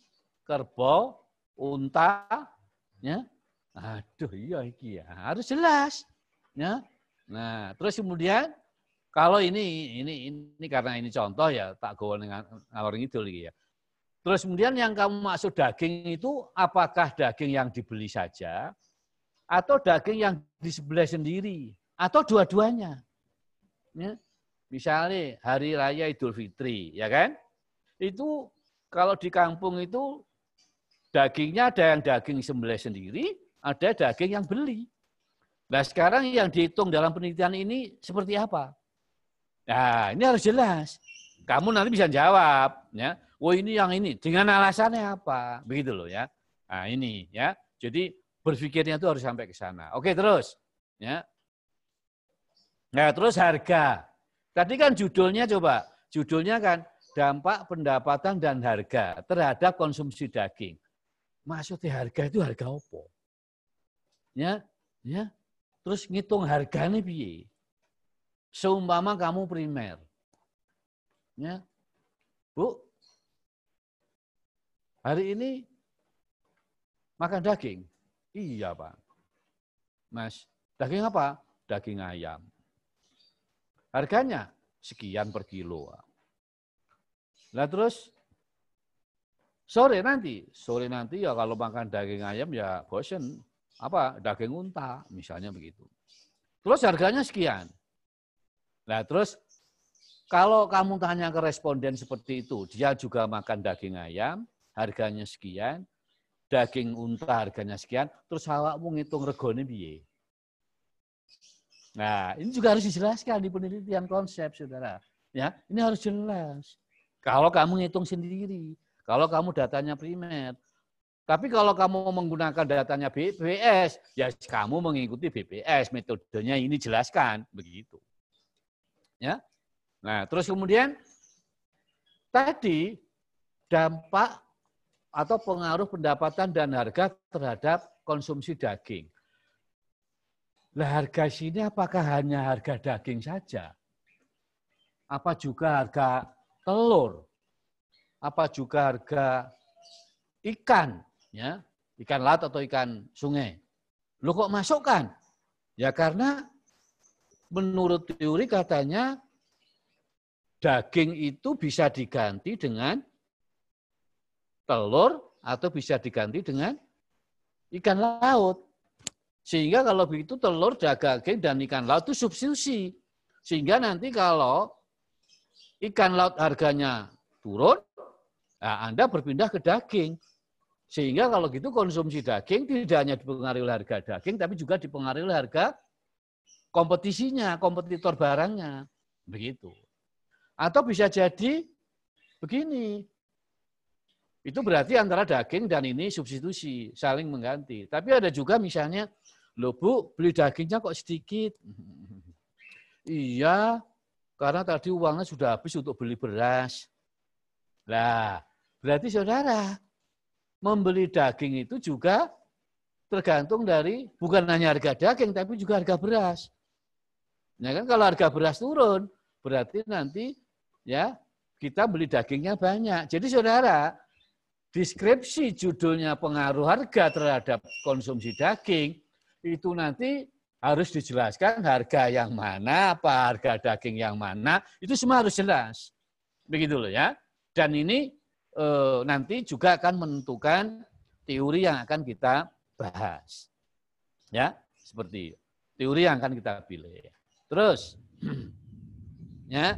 [SPEAKER 1] kerbau, unta, ya. Aduh, iya iki ya, harus jelas, ya. Nah, terus kemudian kalau ini karena ini contoh ya tak gawe ngalor ngidul iki ya. Terus kemudian yang kamu maksud daging itu apakah daging yang dibeli saja atau daging yang disembelih sendiri atau dua-duanya? Ya. Misalnya hari raya Idul Fitri, ya kan? Itu kalau di kampung itu dagingnya ada yang daging sembelih sendiri, ada daging yang beli. Nah, sekarang yang dihitung dalam penelitian ini seperti apa? Nah, ini harus jelas. Kamu nanti bisa jawab, ya. Oh, ini yang ini dengan alasannya apa? Begitu loh ya. Nah, ini ya. Jadi berpikirnya itu harus sampai ke sana. Oke, terus, ya. Nah, terus harga. Tadi kan judulnya kan dampak pendapatan dan harga terhadap konsumsi daging. Maksudnya harga itu harga apa? Ya. Terus ngitung harganya piye? Seumpama kamu primer. Ya. Bu, hari ini makan daging? Iya, Pak. Mas, daging apa? Daging ayam. Harganya sekian per kilo. Lah terus sore nanti ya kalau makan daging ayam ya bosen daging unta misalnya begitu. Terus harganya sekian. Nah terus kalau kamu tanya ke responden seperti itu, dia juga makan daging ayam, harganya sekian, daging unta harganya sekian, terus awakmu ngitung regone piye? Nah, ini juga harus dijelaskan di penelitian konsep, saudara. Ya, ini harus jelas. Kalau kamu ngitung sendiri, kalau kamu datanya primer. Tapi kalau kamu menggunakan datanya BPS, ya kamu mengikuti BPS, metodenya ini jelaskan, begitu. Ya. Nah, terus kemudian tadi dampak atau pengaruh pendapatan dan harga terhadap konsumsi daging. Lah harga sini apakah hanya harga daging saja? Apa juga harga telur? Apa juga harga ikan, ya, ikan laut atau ikan sungai? Loh kok masukkan? Ya karena menurut teori katanya daging itu bisa diganti dengan telur atau bisa diganti dengan ikan laut. Sehingga kalau begitu telur, daging, dan ikan laut itu substitusi. Sehingga nanti kalau ikan laut harganya turun, nah Anda berpindah ke daging. Sehingga kalau gitu konsumsi daging tidak hanya dipengaruhi oleh harga daging, tapi juga dipengaruhi oleh harga kompetisinya, kompetitor barangnya. Begitu. Atau bisa jadi begini, itu berarti antara daging dan ini substitusi, saling mengganti. Tapi ada juga misalnya, loh Bu, beli dagingnya kok sedikit? Iya, karena tadi uangnya sudah habis untuk beli beras. Lah, berarti saudara, membeli daging itu juga tergantung dari bukan hanya harga daging, tapi juga harga beras. Ya kan, kalau harga beras turun, berarti nanti ya kita beli dagingnya banyak. Jadi saudara, deskripsi judulnya pengaruh harga terhadap konsumsi daging, itu nanti harus dijelaskan harga yang mana, apa harga daging yang mana, itu semua harus jelas. Begitu loh ya. Dan ini nanti juga akan menentukan teori yang akan kita bahas. Ya, seperti teori yang akan kita pilih. Terus, ya,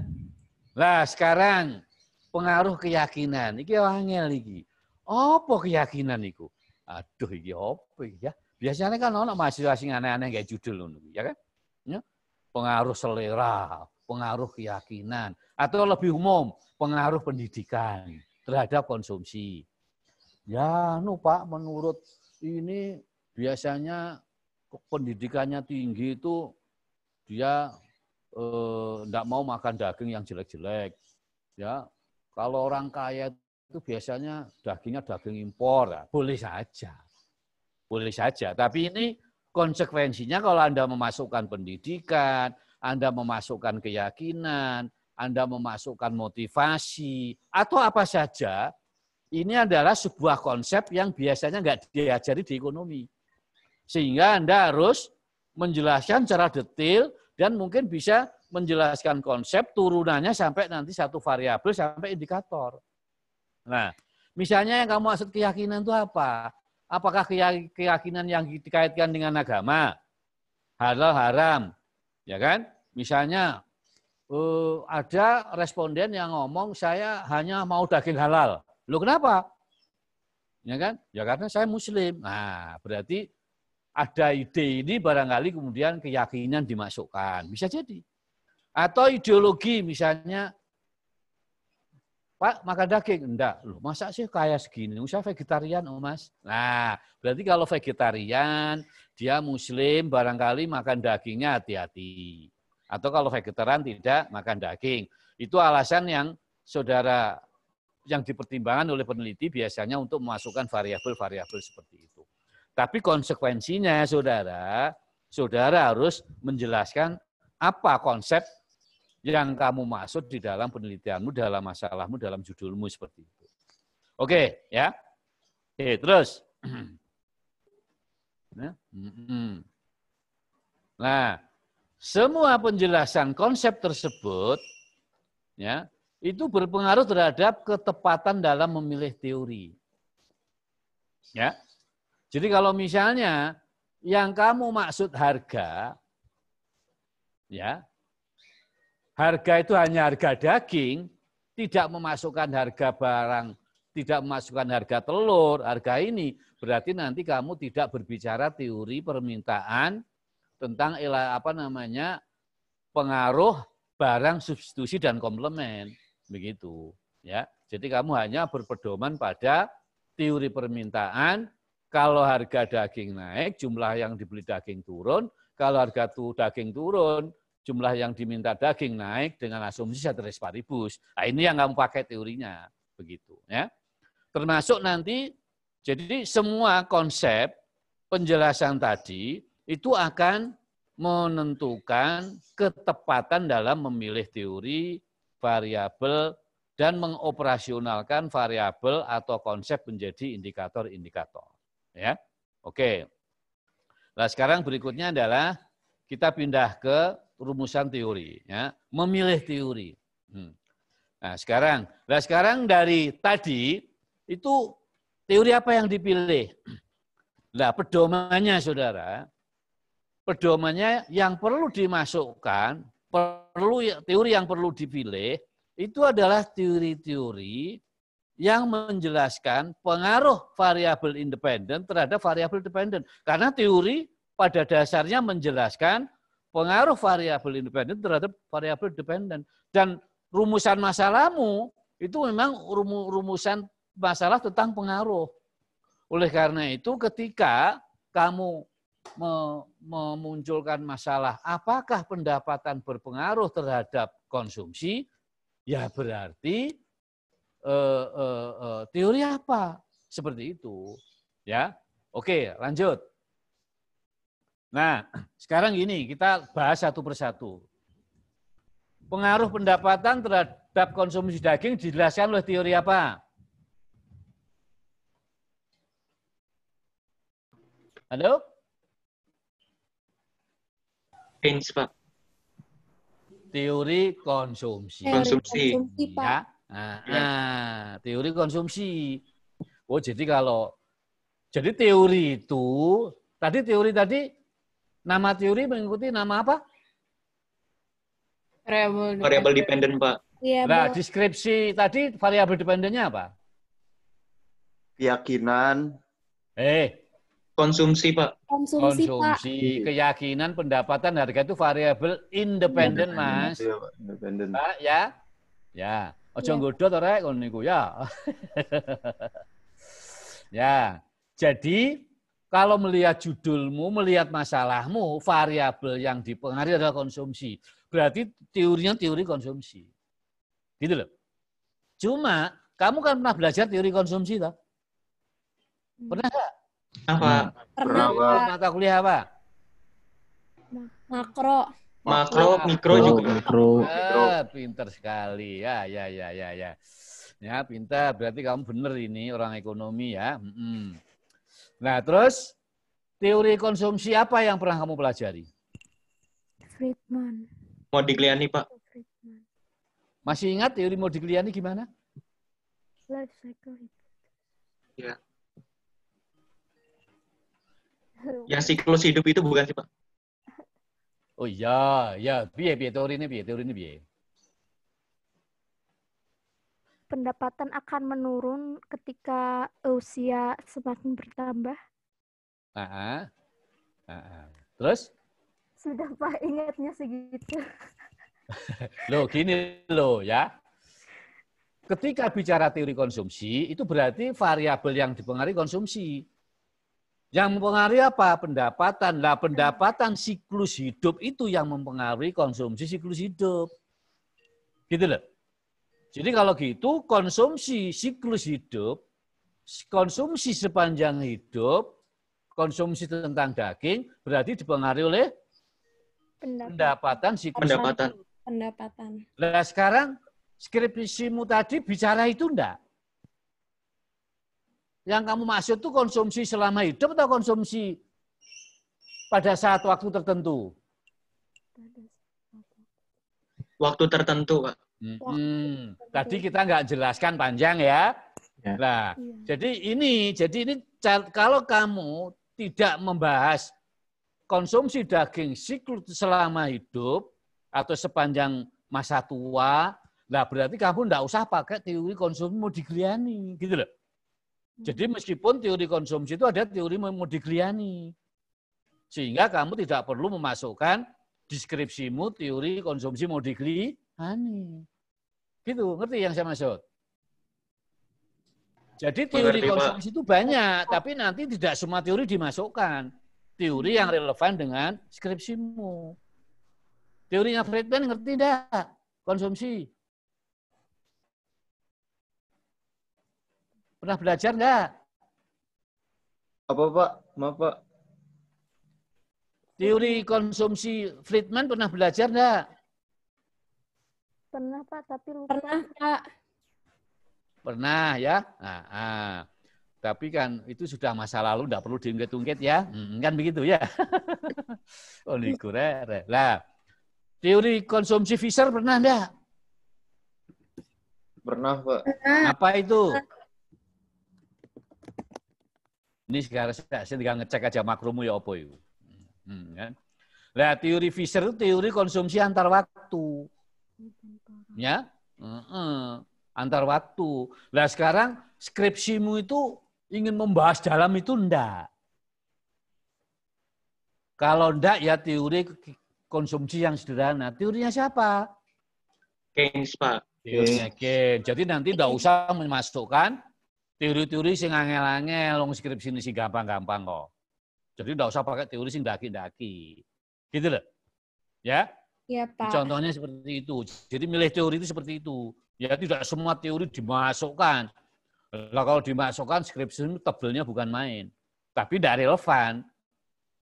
[SPEAKER 1] lah sekarang pengaruh keyakinan. Iki angel iki. Apa keyakinan iku? Aduh iki apa iki ya? Biasanya kan ono mahasiswa sing aneh-aneh kayak judul ngono ya kan? Ya. Pengaruh selera, pengaruh keyakinan atau lebih umum pengaruh pendidikan terhadap konsumsi. Ya, Pak, menurut ini biasanya pendidikannya tinggi itu dia enggak mau makan daging yang jelek-jelek. Ya, kalau orang kaya itu biasanya dagingnya daging impor, ya, boleh saja. Boleh saja, tapi ini konsekuensinya kalau Anda memasukkan pendidikan, Anda memasukkan keyakinan, Anda memasukkan motivasi, atau apa saja, ini adalah sebuah konsep yang biasanya nggak diajari di ekonomi. Sehingga Anda harus menjelaskan secara detail dan mungkin bisa menjelaskan konsep turunannya sampai nanti satu variabel sampai indikator. Nah, misalnya yang kamu maksud keyakinan itu apa? Apakah keyakinan yang dikaitkan dengan agama? Halal haram, ya kan? Misalnya ada responden yang ngomong saya hanya mau daging halal. Loh kenapa? Ya kan? Ya karena saya muslim. Nah, berarti ada ide ini barangkali kemudian keyakinan dimasukkan. Bisa jadi. Atau ideologi misalnya, Pak, makan daging? Enggak. Loh, masa sih kayak segini? Saya vegetarian, oh Mas. Nah, berarti kalau vegetarian, dia muslim, barangkali makan dagingnya hati-hati. Atau kalau vegetarian tidak makan daging. Itu alasan yang saudara, yang dipertimbangkan oleh peneliti biasanya untuk memasukkan variabel-variabel seperti itu. Tapi konsekuensinya, saudara harus menjelaskan apa konsep yang kamu maksud di dalam penelitianmu, dalam masalahmu, dalam judulmu seperti itu. Oke, ya. Oke, terus. Nah, semua penjelasan konsep tersebut ya itu berpengaruh terhadap ketepatan dalam memilih teori. Ya. Jadi kalau misalnya yang kamu maksud harga, ya, harga itu hanya harga daging, tidak memasukkan harga barang, tidak memasukkan harga telur, harga ini, berarti nanti kamu tidak berbicara teori permintaan tentang pengaruh barang substitusi dan komplement, begitu, ya. Jadi kamu hanya berpedoman pada teori permintaan. Kalau harga daging naik, jumlah yang dibeli daging turun. Kalau harga daging turun, jumlah yang diminta daging naik dengan asumsi ceteris paribus. Nah, ini yang kamu pakai teorinya, begitu, ya. Termasuk nanti, jadi semua konsep penjelasan tadi itu akan menentukan ketepatan dalam memilih teori, variabel, dan mengoperasionalkan variabel atau konsep menjadi indikator-indikator. Ya, oke. Nah, sekarang berikutnya adalah kita pindah ke rumusan teori. Ya, memilih teori. Nah, sekarang dari tadi itu teori apa yang dipilih? Nah, pedomannya, saudara. Pedomannya yang perlu dimasukkan, teori yang perlu dipilih, itu adalah teori-teori yang menjelaskan pengaruh variabel independen terhadap variabel dependen. Karena teori pada dasarnya menjelaskan pengaruh variabel independen terhadap variabel dependen. Dan rumusan masalahmu itu memang rumusan masalah tentang pengaruh. Oleh karena itu ketika kamu memunculkan masalah apakah pendapatan berpengaruh terhadap konsumsi, ya berarti teori apa? Seperti itu. Ya, oke, lanjut. Nah, sekarang gini, kita bahas satu persatu. Pengaruh pendapatan terhadap konsumsi daging dijelaskan oleh teori apa? Halo?
[SPEAKER 2] Keynes, Pak.
[SPEAKER 1] Teori konsumsi.
[SPEAKER 2] Konsumsi.
[SPEAKER 1] Ya. Teori konsumsi. Oh, jadi teori itu tadi nama teori mengikuti nama apa?
[SPEAKER 2] Variabel dependen, Pak.
[SPEAKER 4] Iya,
[SPEAKER 1] Nah, deskripsi tadi variabel dependennya apa?
[SPEAKER 5] Keyakinan.
[SPEAKER 2] Konsumsi, Pak.
[SPEAKER 4] Konsumsi, Pak.
[SPEAKER 1] Keyakinan, pendapatan, harga itu variabel independen, Mas.
[SPEAKER 5] Iya, Pak. Independen.
[SPEAKER 1] Pak, ya. Ya. Ojo nggodho to rek ngono niku ya. Ya. Jadi kalau melihat judulmu, melihat masalahmu, variabel yang dipengaruhi adalah konsumsi. Berarti teorinya teori konsumsi. Gitu loh. Cuma kamu kan pernah belajar teori konsumsi toh? Pernah enggak?
[SPEAKER 2] Apa?
[SPEAKER 4] Pernah, Pak.
[SPEAKER 1] Mata kuliah apa?
[SPEAKER 4] Makro.
[SPEAKER 2] Makro, mikro juga.
[SPEAKER 5] Mikro.
[SPEAKER 1] Pinter sekali. Ya. Ya, pintar. Berarti kamu benar ini orang ekonomi ya. Nah, terus teori konsumsi apa yang pernah kamu pelajari?
[SPEAKER 4] Friedman.
[SPEAKER 2] Modigliani, Pak.
[SPEAKER 4] Friedman.
[SPEAKER 1] Masih ingat teori Modigliani gimana?
[SPEAKER 4] Life cycle.
[SPEAKER 2] Ya. Yang siklus hidup itu bukan sih, Pak?
[SPEAKER 1] Oh iya, piye teori ini piye?
[SPEAKER 4] Pendapatan akan menurun ketika usia semakin bertambah.
[SPEAKER 1] Terus?
[SPEAKER 4] Sudah, Pak, ingatnya segitu.
[SPEAKER 1] Loh, gini loh ya. Ketika bicara teori konsumsi, itu berarti variabel yang dipengaruhi konsumsi. Yang mempengaruhi apa? Pendapatan. Nah, pendapatan siklus hidup itu yang mempengaruhi konsumsi siklus hidup. Gitu loh. Jadi kalau gitu, konsumsi siklus hidup, konsumsi sepanjang hidup, konsumsi tentang daging, berarti dipengaruhi oleh pendapatan siklus hidup.
[SPEAKER 4] Pendapatan.
[SPEAKER 1] Nah, sekarang skripsimu tadi bicara itu enggak? Yang kamu maksud itu konsumsi selama hidup atau konsumsi pada saat waktu tertentu?
[SPEAKER 2] Waktu tertentu, Pak.
[SPEAKER 1] Tadi kita nggak jelaskan panjang ya.
[SPEAKER 3] Ya.
[SPEAKER 1] Nah, jadi ini kalau kamu tidak membahas konsumsi daging siklus selama hidup atau sepanjang masa tua, nah berarti kamu nggak usah pakai teori konsumsi Modigliani, gitu loh. Jadi meskipun teori konsumsi itu ada teori Modigliani, sehingga kamu tidak perlu memasukkan deskripsimu teori konsumsi Modigliani. Gitu, ngerti yang saya maksud? Jadi teori konsumsi itu banyak, tapi nanti tidak semua teori dimasukkan. Teori yang relevan dengan skripsimu. Teorinya Friedman ngerti enggak? Konsumsi. Pernah belajar enggak?
[SPEAKER 2] Apa Pak? Maaf Pak.
[SPEAKER 1] Teori konsumsi Friedman pernah belajar enggak?
[SPEAKER 4] Pernah Pak, tapi lupa.
[SPEAKER 5] Pernah Pak.
[SPEAKER 1] Pernah ya. Tapi kan itu sudah masa lalu, enggak perlu diungkit-ungkit ya. Kan begitu ya. Oh, nikurere. Lah, teori konsumsi Fisher pernah enggak?
[SPEAKER 2] Pernah Pak.
[SPEAKER 1] Apa itu? Ini sekarang saya tinggal ngecek aja makromu ya apa itu. Kan? Nah, teori Fisher itu teori konsumsi antar waktu. Ya, antar waktu. Nah sekarang skripsimu itu ingin membahas dalam itu enggak. Kalau enggak ya teori konsumsi yang sederhana. Teorinya siapa?
[SPEAKER 2] Keynes Pak.
[SPEAKER 1] Teorinya Keynes. Jadi nanti enggak usah memasukkan teori-teori sing angel-angel, long skripsi ini sih gampang-gampang kok. Jadi enggak usah pakai teori sing daki-daki. Gitu loh. Ya?
[SPEAKER 5] Iya, Pak.
[SPEAKER 1] Contohnya seperti itu. Jadi milih teori itu seperti itu. Ya tidak semua teori dimasukkan. Nah, kalau dimasukkan skripsi itu tebelnya bukan main. Tapi tidak relevan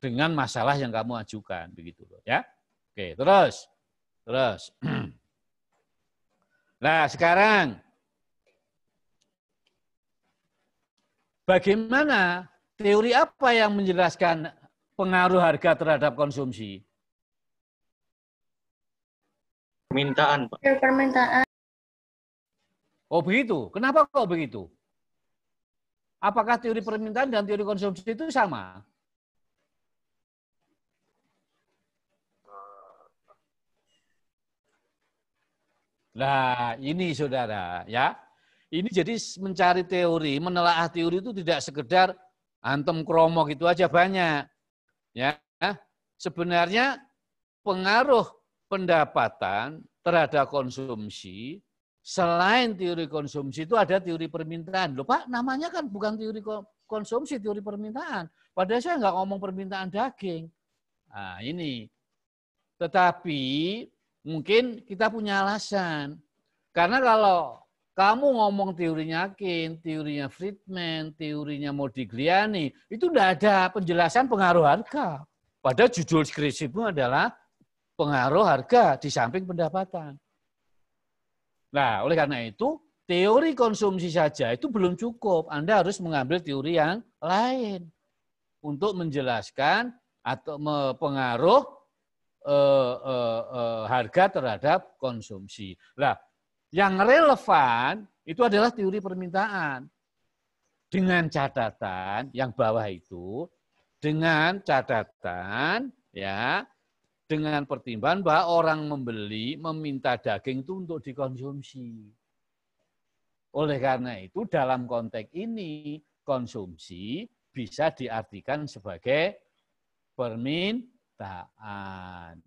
[SPEAKER 1] dengan masalah yang kamu ajukan. Begitu loh. Ya. Oke, terus. Nah, sekarang bagaimana teori apa yang menjelaskan pengaruh harga terhadap konsumsi?
[SPEAKER 2] Permintaan, Pak.
[SPEAKER 5] Permintaan.
[SPEAKER 1] Oh begitu. Kenapa kok begitu? Apakah teori permintaan dan teori konsumsi itu sama? Nah, ini saudara, ya. Ini jadi mencari teori, menelaah teori itu tidak sekedar antem kromo gitu aja banyak. Ya, sebenarnya pengaruh pendapatan terhadap konsumsi selain teori konsumsi itu ada teori permintaan. Loh Pak, namanya kan bukan teori konsumsi, teori permintaan. Padahal saya nggak ngomong permintaan daging. Nah, ini. Tetapi mungkin kita punya alasan. Karena kalau kamu ngomong teorinya Keynes, teorinya Friedman, teorinya Modigliani, itu tidak ada penjelasan pengaruh harga. Padahal judul skripsimu adalah pengaruh harga di samping pendapatan. Nah, oleh karena itu, teori konsumsi saja itu belum cukup. Anda harus mengambil teori yang lain untuk menjelaskan atau pengaruh harga terhadap konsumsi. Nah, yang relevan itu adalah teori permintaan. Dengan catatan yang bawah itu, dengan catatan ya, dengan pertimbangan bahwa orang membeli, meminta daging itu untuk dikonsumsi. Oleh karena itu, dalam konteks ini, konsumsi bisa diartikan sebagai permintaan.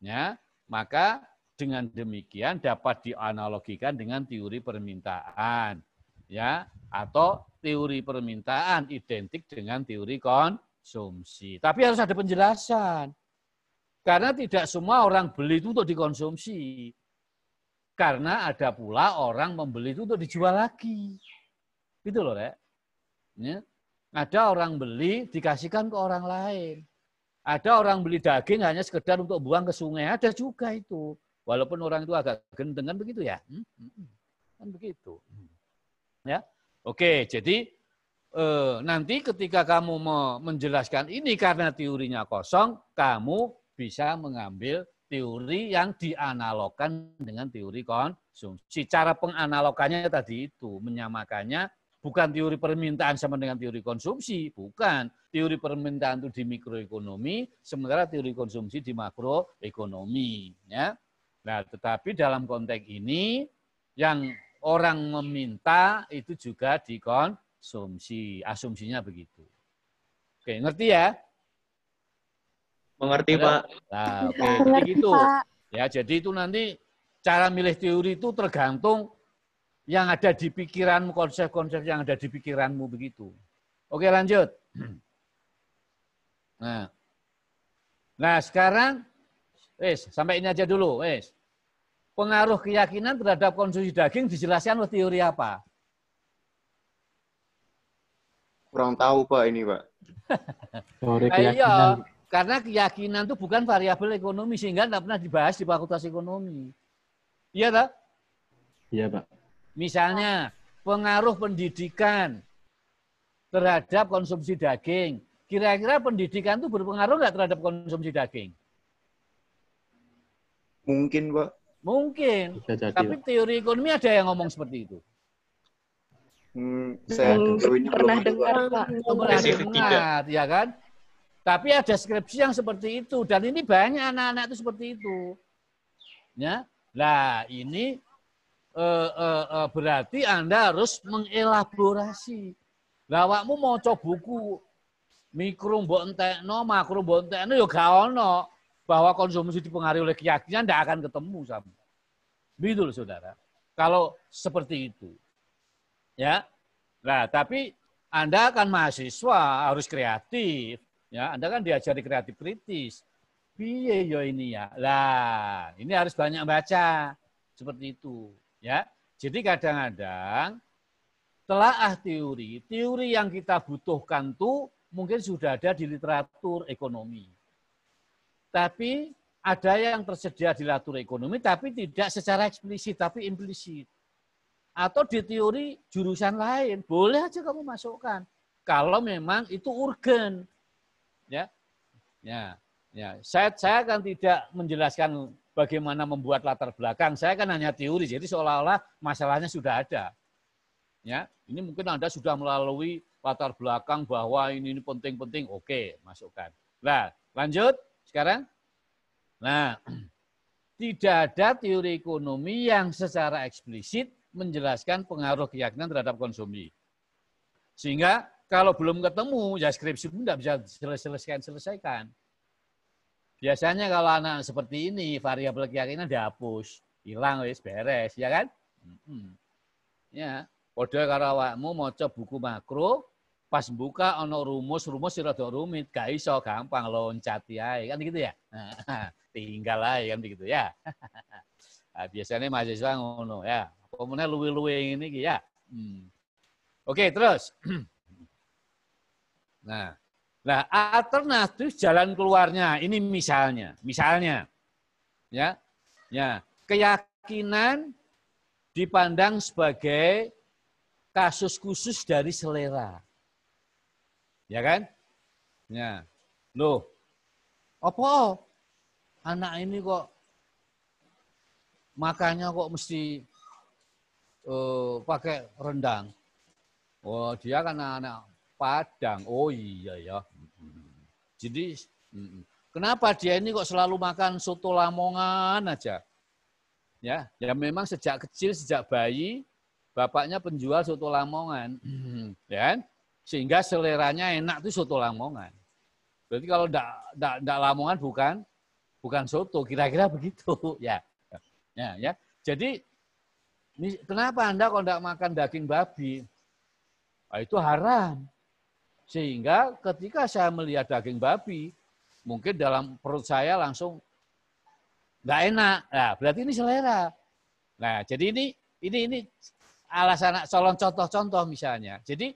[SPEAKER 1] Ya, maka dengan demikian dapat dianalogikan dengan teori permintaan. Ya, atau teori permintaan identik dengan teori konsumsi. Tapi harus ada penjelasan. Karena tidak semua orang beli itu untuk dikonsumsi. Karena ada pula orang membeli itu untuk dijual lagi. Gitu loh, Rek. Ya. Ada orang beli dikasihkan ke orang lain. Ada orang beli daging hanya sekedar untuk buang ke sungai. Ada juga itu. Walaupun orang itu agak gendeng, kan begitu ya. Kan begitu. Ya. Oke, jadi nanti ketika kamu menjelaskan ini karena teorinya kosong, kamu bisa mengambil teori yang dianalogkan dengan teori konsumsi. Cara penganalogannya tadi itu menyamakannya, bukan teori permintaan sama dengan teori konsumsi, bukan. Teori permintaan itu di mikroekonomi, sementara teori konsumsi di makroekonomi. Ya. Nah, tetapi dalam konteks ini yang orang meminta itu juga dikonsumsi. Asumsinya begitu. Oke, ngerti ya?
[SPEAKER 2] Mengerti,
[SPEAKER 1] Ada?
[SPEAKER 2] Pak.
[SPEAKER 1] Nah, oke, jadi gitu. Ya, jadi itu nanti cara milih teori itu tergantung yang ada di pikiranmu, konsep-konsep yang ada di pikiranmu begitu. Oke, lanjut. Nah sekarang, sampai ini aja dulu. Pengaruh keyakinan terhadap konsumsi daging dijelaskan oleh teori apa?
[SPEAKER 2] Kurang tahu, Pak, ini, Pak.
[SPEAKER 3] Teori
[SPEAKER 1] Nah,
[SPEAKER 3] keyakinan.
[SPEAKER 1] iya, karena keyakinan itu bukan variabel ekonomi, sehingga tidak pernah dibahas di Fakultas Ekonomi. Iya, tak?
[SPEAKER 3] Iya, Pak.
[SPEAKER 1] Misalnya, pengaruh pendidikan terhadap konsumsi daging. Kira-kira pendidikan itu berpengaruh nggak terhadap konsumsi daging?
[SPEAKER 2] Mungkin, Pak.
[SPEAKER 1] Mungkin.
[SPEAKER 3] Bisa jadi,
[SPEAKER 1] Tapi
[SPEAKER 3] Pak.
[SPEAKER 1] teori ekonomi ada yang ngomong seperti itu.
[SPEAKER 2] Saya ini
[SPEAKER 5] pernah
[SPEAKER 2] belum
[SPEAKER 5] dengar, Pak.
[SPEAKER 1] Pernah
[SPEAKER 2] Spesifik
[SPEAKER 1] dengar, ya kan? Tapi ada skripsi yang seperti itu, dan ini banyak anak-anak itu seperti itu. Ya, nah ini berarti Anda harus mengelaborasi. Lawakmu mau coba buku mikro mbok entekno, makro mbok entekno ya gak ono bahwa konsumsi dipengaruhi oleh keyakinan, tidak akan ketemu sama. Begitu loh, saudara. Kalau seperti itu. Ya. Nah, tapi Anda kan mahasiswa, harus kreatif. Ya, Anda kan diajari kreatif kritis. Piye yo ini ya. Lah, ini harus banyak baca. Seperti itu, ya. Jadi kadang-kadang telaah teori yang kita butuhkan tuh mungkin sudah ada di literatur ekonomi. Tapi ada yang tersedia di literatur ekonomi tapi tidak secara eksplisit tapi implisit. Atau di teori jurusan lain, boleh aja kamu masukkan. Kalau memang itu urgen. Ya. Ya. Ya, saya kan tidak menjelaskan bagaimana membuat latar belakang. Saya kan hanya teori, jadi seolah-olah masalahnya sudah ada. Ya, ini mungkin Anda sudah melalui latar belakang bahwa ini penting-penting, oke, masukkan. Nah, lanjut sekarang. Nah, tidak ada teori ekonomi yang secara eksplisit menjelaskan pengaruh keyakinan terhadap konsumsi. Sehingga kalau belum ketemu, ya skripsi pun tidak bisa selesaikan. Biasanya kalau anak seperti ini, variabel keyakinan dihapus, hilang, wis beres, ya kan? Ya, kode karo awakmu maca buku makro, pas buka ono rumus rada rumit, gak iso, gampang loncat ae, kan gitu ya. Tinggal ae kan begitu ya. Nah, biasanya mahasiswa ngono ya. Apa meneh luwe-luwe ngene iki ya. Oke, terus. Nah, alternatif jalan keluarnya ini misalnya, ya, keyakinan dipandang sebagai kasus khusus dari selera, ya kan? Ya, loh, apa anak ini kok makannya kok mesti pakai rendang? Oh, dia kan anak Padang. Oh iya ya. Jadi kenapa dia ini kok selalu makan soto Lamongan aja? Ya memang sejak kecil, sejak bayi bapaknya penjual soto Lamongan. Ya. Sehingga seleranya enak tuh soto Lamongan. Berarti kalau enggak Lamongan bukan soto, kira-kira begitu ya. Ya. Jadi kenapa Anda kok enggak makan daging babi? Nah, itu haram. Sehingga ketika saya melihat daging babi, mungkin dalam perut saya langsung nggak enak. Nah, berarti ini selera. Nah, jadi ini alasan contoh-contoh misalnya. Jadi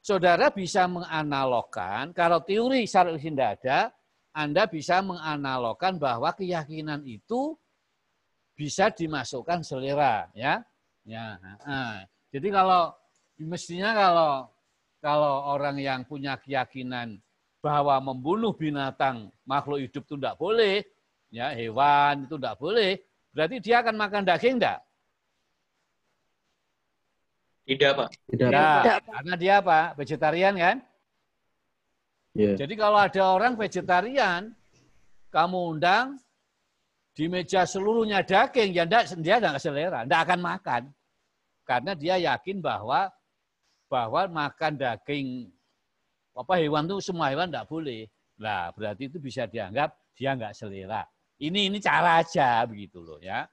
[SPEAKER 1] saudara bisa menganalogkan, kalau teori syar'i tidak ada, Anda bisa menganalogkan bahwa keyakinan itu bisa dimasukkan selera, ya. Jadi mestinya kalau orang yang punya keyakinan bahwa membunuh binatang makhluk hidup itu tidak boleh, ya hewan itu tidak boleh. Berarti dia akan makan daging enggak?
[SPEAKER 5] Tidak, Pak.
[SPEAKER 3] Tidak.
[SPEAKER 1] Tidak. Karena dia apa? Vegetarian kan?
[SPEAKER 3] Ya.
[SPEAKER 1] Jadi kalau ada orang vegetarian, kamu undang di meja seluruhnya daging, ya dia tidak selera, tidak akan makan. Karena dia yakin bahwa makan daging hewan itu semua hewan tidak boleh. Nah, berarti itu bisa dianggap dia nggak selera. Ini cara aja begitu loh ya.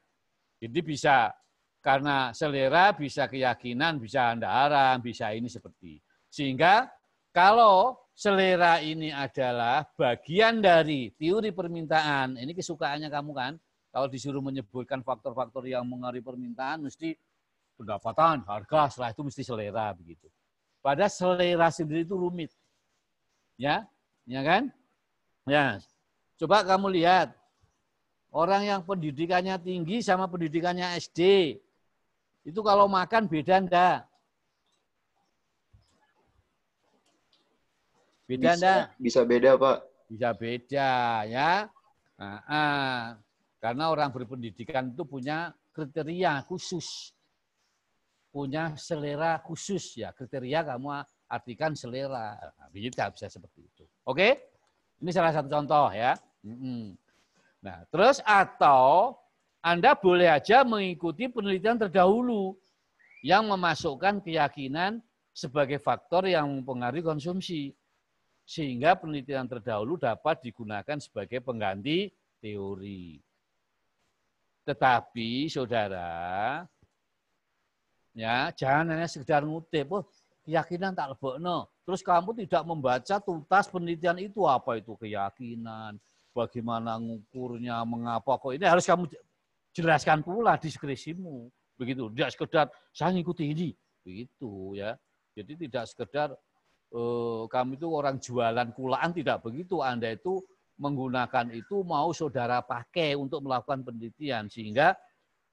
[SPEAKER 1] Jadi bisa karena selera, bisa keyakinan, bisa andaharan, bisa ini seperti. Sehingga kalau selera ini adalah bagian dari teori permintaan, ini kesukaannya kamu kan. Kalau disuruh menyebutkan faktor-faktor yang mengaruhi permintaan, mesti pendapatan, harga, setelah itu mesti selera begitu. Padahal selera sendiri itu rumit. Ya kan? Ya. Coba kamu lihat orang yang pendidikannya tinggi sama pendidikannya SD. Itu kalau makan beda enggak? Beda enggak?
[SPEAKER 2] Bisa beda, Pak.
[SPEAKER 1] Bisa beda ya. Karena orang berpendidikan itu punya kriteria khusus. Punya selera khusus ya. Kriteria kamu artikan selera. Bisa seperti itu. Oke? Ini salah satu contoh ya. Nah, terus atau Anda boleh aja mengikuti penelitian terdahulu yang memasukkan keyakinan sebagai faktor yang mempengaruhi konsumsi. Sehingga penelitian terdahulu dapat digunakan sebagai pengganti teori. Tetapi saudara, ya jangan hanya sekedar ngutip, keyakinan tak lebokno. Terus kamu tidak membaca tuntas penelitian itu, apa itu keyakinan, bagaimana ngukurnya, mengapa kok ini harus kamu jelaskan pula diskresimu. Begitu, tidak sekedar saya ngikuti ini, begitu ya. Jadi tidak sekedar kamu itu orang jualan kulaan, tidak begitu. Anda itu menggunakan itu mau saudara pakai untuk melakukan penelitian. Sehingga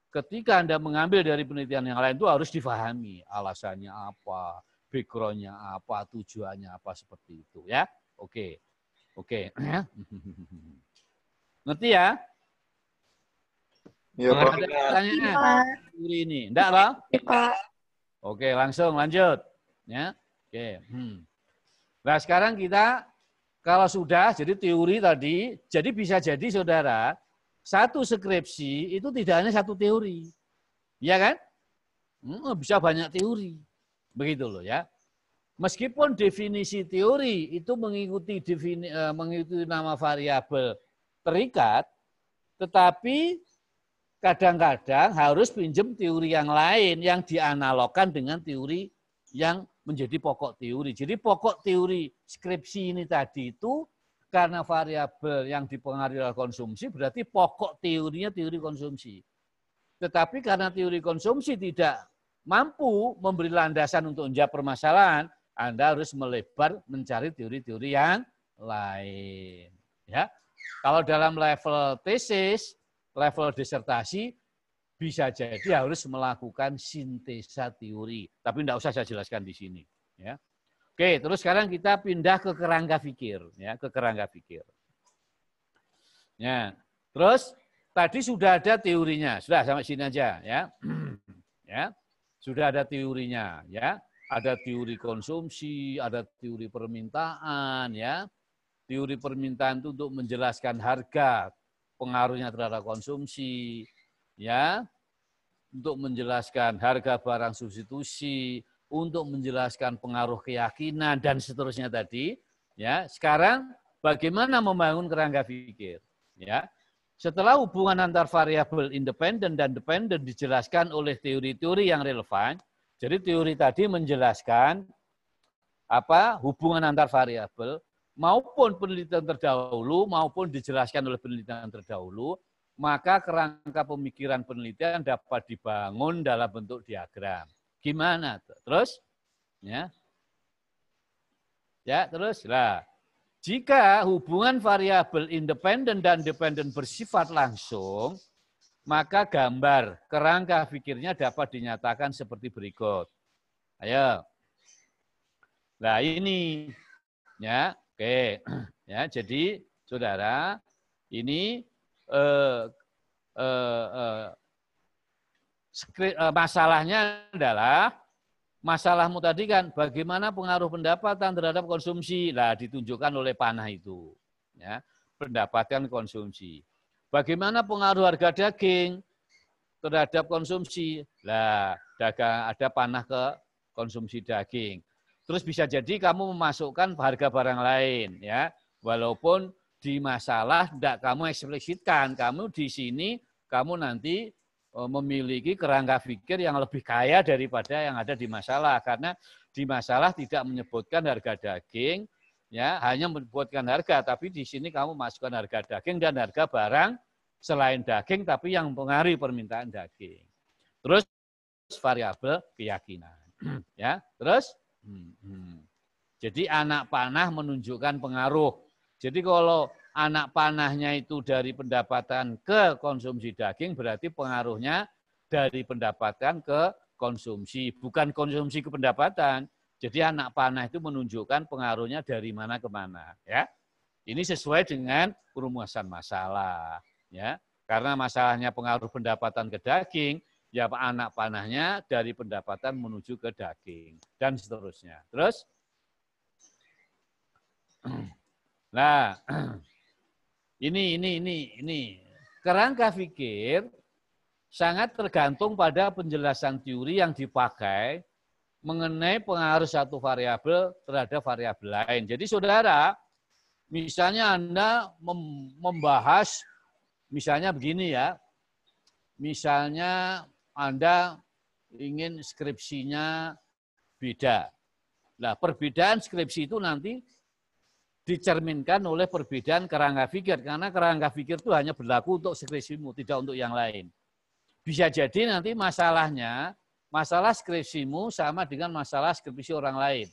[SPEAKER 1] ketika Anda mengambil dari penelitian yang lain itu harus difahami. Alasannya apa, background-nya apa, tujuannya apa, seperti itu. Ya, Oke. Ngerti ya?
[SPEAKER 2] Iya, Pak.
[SPEAKER 1] Ada pertanyaan ini? Enggak lah? Oke, langsung lanjut. Ya. Oke. Nah, sekarang kita kalau sudah jadi teori tadi, jadi bisa jadi saudara, satu skripsi itu tidak hanya satu teori. Iya kan? Bisa banyak teori. Begitu loh ya. Meskipun definisi teori itu mengikuti nama variabel terikat, tetapi kadang-kadang harus pinjam teori yang lain yang dianalogkan dengan teori yang menjadi pokok teori. Jadi pokok teori skripsi ini tadi itu karena variabel yang dipengaruhi oleh konsumsi, berarti pokok teorinya teori konsumsi. Tetapi karena teori konsumsi tidak mampu memberi landasan untuk menjawab permasalahan, Anda harus melebar mencari teori-teori yang lain. Ya, kalau dalam level tesis, level disertasi, bisa jadi harus melakukan sintesa teori. Tapi tidak usah saya jelaskan di sini. Ya. Oke, terus sekarang kita pindah ke kerangka pikir. Ya, ke kerangka pikir. Ya, terus tadi sudah ada teorinya. Sudah, sampai sini aja. Ya. Ya, sudah ada teorinya. Ya, ada teori konsumsi, ada teori permintaan. Ya, teori permintaan itu untuk menjelaskan harga, pengaruhnya terhadap konsumsi. Ya, untuk menjelaskan harga barang substitusi, untuk menjelaskan pengaruh keyakinan dan seterusnya tadi. Ya, sekarang bagaimana membangun kerangka pikir? Ya, setelah hubungan antar variabel independen dan dependen dijelaskan oleh teori-teori yang relevan, jadi teori tadi menjelaskan apa hubungan antar variabel maupun penelitian terdahulu maupun dijelaskan oleh penelitian terdahulu. Maka kerangka pemikiran penelitian dapat dibangun dalam bentuk diagram. Gimana? Terus? Ya, terus. Lah, jika hubungan variabel independen dan dependen bersifat langsung, maka gambar kerangka pikirnya dapat dinyatakan seperti berikut. Ayo. Nah, ini. Ya, oke. Ya, jadi saudara, ini masalahnya adalah masalahmu tadi kan bagaimana pengaruh pendapatan terhadap konsumsi. Lah ditunjukkan oleh panah itu. Ya, pendapatan konsumsi. Bagaimana pengaruh harga daging terhadap konsumsi? Lah ada panah ke konsumsi daging. Terus bisa jadi kamu memasukkan harga barang lain ya. Walaupun di masalah tidak kamu eksplisitkan, kamu di sini kamu nanti memiliki kerangka pikir yang lebih kaya daripada yang ada di masalah, karena di masalah tidak menyebutkan harga daging, ya hanya menyebutkan harga, tapi di sini kamu masukkan harga daging dan harga barang selain daging, tapi yang mempengaruhi permintaan daging. Terus variabel keyakinan, ya terus, jadi anak panah menunjukkan pengaruh. Jadi kalau anak panahnya itu dari pendapatan ke konsumsi daging, berarti pengaruhnya dari pendapatan ke konsumsi, bukan konsumsi ke pendapatan. Jadi anak panah itu menunjukkan pengaruhnya dari mana ke mana. Ya, ini sesuai dengan perumusan masalah. Ya, karena masalahnya pengaruh pendapatan ke daging, ya anak panahnya dari pendapatan menuju ke daging dan seterusnya. Terus, nah. Ini kerangka pikir sangat tergantung pada penjelasan teori yang dipakai mengenai pengaruh satu variabel terhadap variabel lain. Jadi saudara, misalnya Anda membahas, misalnya begini ya, misalnya Anda ingin skripsinya beda. Nah, perbedaan skripsi itu nanti dicerminkan oleh perbedaan kerangka pikir, karena kerangka pikir itu hanya berlaku untuk skripsimu, tidak untuk yang lain. Bisa jadi nanti masalahnya, masalah skripsimu sama dengan masalah skripsi orang lain,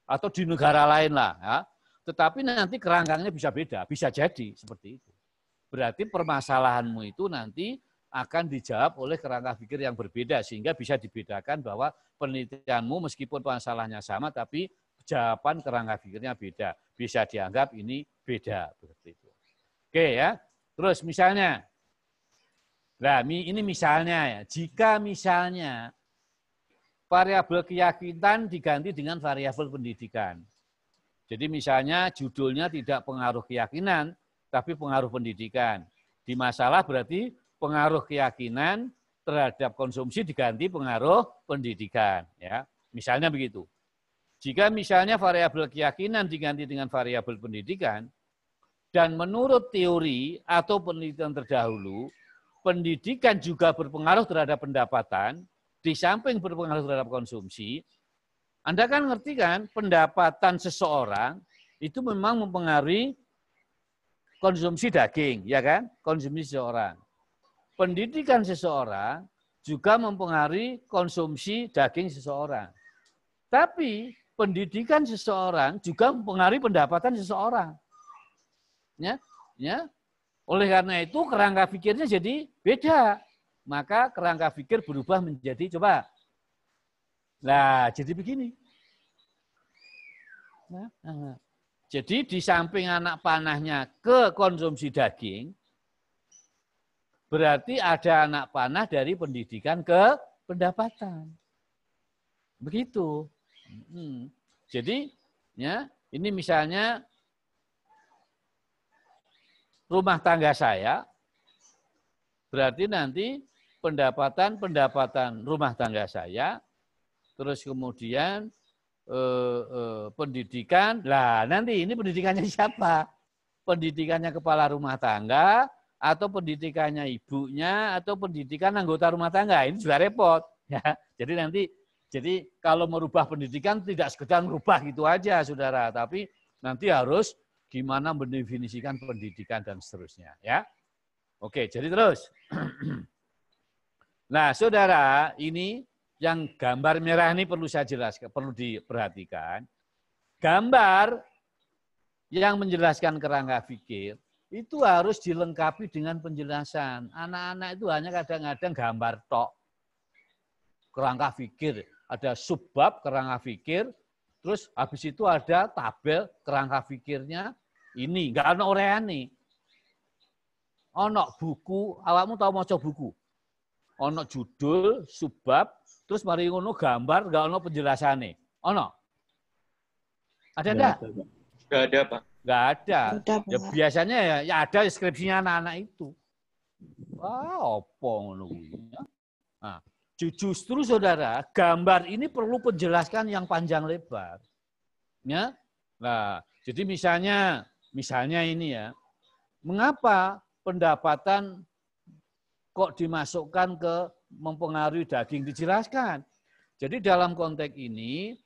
[SPEAKER 1] atau di negara lain lah. Ya. Tetapi nanti kerangkanya bisa beda, bisa jadi seperti itu. Berarti permasalahanmu itu nanti akan dijawab oleh kerangka pikir yang berbeda, sehingga bisa dibedakan bahwa penelitianmu meskipun masalahnya sama, tapi jawaban kerangka pikirnya beda. Bisa dianggap ini beda. Begitu. Oke ya. Terus misalnya, nah ini misalnya ya, jika misalnya variabel keyakinan diganti dengan variabel pendidikan. Jadi misalnya judulnya tidak pengaruh keyakinan, tapi pengaruh pendidikan. Di masalah berarti pengaruh keyakinan terhadap konsumsi diganti pengaruh pendidikan. Ya, misalnya begitu. Jika misalnya variabel keyakinan diganti dengan variabel pendidikan, dan menurut teori atau penelitian terdahulu, pendidikan juga berpengaruh terhadap pendapatan, di samping berpengaruh terhadap konsumsi, Anda kan ngerti kan, pendapatan seseorang itu memang mempengaruhi konsumsi daging, ya kan? Konsumsi seseorang. Pendidikan seseorang juga mempengaruhi konsumsi daging seseorang. Tapi pendidikan seseorang juga mempengaruhi pendapatan seseorang. Ya, ya. Oleh karena itu kerangka pikirnya jadi beda. Maka kerangka pikir berubah menjadi coba. Nah, jadi begini. Nah. Jadi di samping anak panahnya ke konsumsi daging, berarti ada anak panah dari pendidikan ke pendapatan. Begitu. Jadi ya ini misalnya rumah tangga saya, berarti nanti pendapatan rumah tangga saya, terus kemudian pendidikan, lah nanti ini pendidikannya siapa? Pendidikannya kepala rumah tangga, atau pendidikannya ibunya, atau pendidikan anggota rumah tangga, ini juga repot. Ya. Jadi nanti jadi kalau merubah pendidikan tidak sekedar merubah gitu aja, saudara. Tapi nanti harus gimana mendefinisikan pendidikan dan seterusnya. Ya, oke. Jadi terus. Nah, saudara, ini yang gambar merah ini perlu saya jelaskan, perlu diperhatikan. Gambar yang menjelaskan kerangka pikir itu harus dilengkapi dengan penjelasan. Anak-anak itu hanya kadang-kadang gambar tok. Kerangka pikir. Ada subbab kerangka pikir, terus habis itu ada tabel kerangka pikirnya ini, nggak ada oreani. Ono buku, awakmu tahu maca buku. Ono judul, subbab, terus mari ngono gambar, gak ono penjelasane. Ono? Ada enggak?
[SPEAKER 2] Nggak ada, Pak.
[SPEAKER 1] Nggak ada.
[SPEAKER 5] Udah,
[SPEAKER 1] Ya
[SPEAKER 5] Pak.
[SPEAKER 1] biasanya ya ada skripsinya anak-anak itu. Wah, opo ngono kuwi. Nah, justru saudara, gambar ini perlu penjelaskan yang panjang lebar. Ya. Nah, jadi misalnya ini ya. Mengapa pendapatan kok dimasukkan ke mempengaruhi daging, dijelaskan. Jadi dalam konteks ini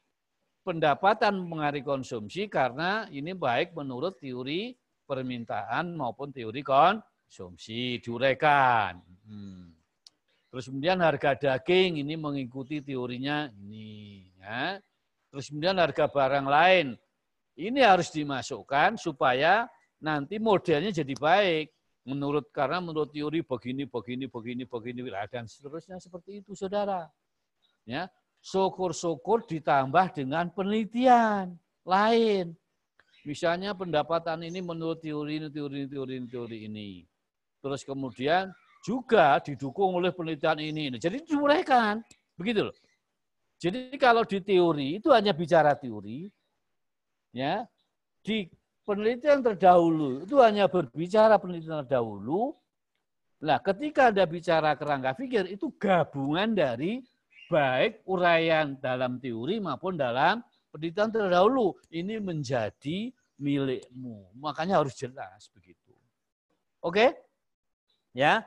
[SPEAKER 1] pendapatan mempengaruhi konsumsi karena ini baik menurut teori permintaan maupun teori konsumsi, diuraikan. Terus kemudian harga daging ini mengikuti teorinya ini. Ya. Terus kemudian harga barang lain ini harus dimasukkan supaya nanti modelnya jadi baik. Karena menurut teori begini, dan seterusnya seperti itu, saudara. Ya, syukur-syukur ditambah dengan penelitian lain. Misalnya pendapatan ini menurut teori ini. Terus kemudian juga didukung oleh penelitian ini. Jadi diuraikan, begitu loh. Jadi kalau di teori itu hanya bicara teori, ya. Di penelitian terdahulu itu hanya berbicara penelitian terdahulu. Nah, ketika Anda bicara kerangka pikir itu gabungan dari baik uraian dalam teori maupun dalam penelitian terdahulu. Ini menjadi milikmu. Makanya harus jelas begitu. Oke? Ya?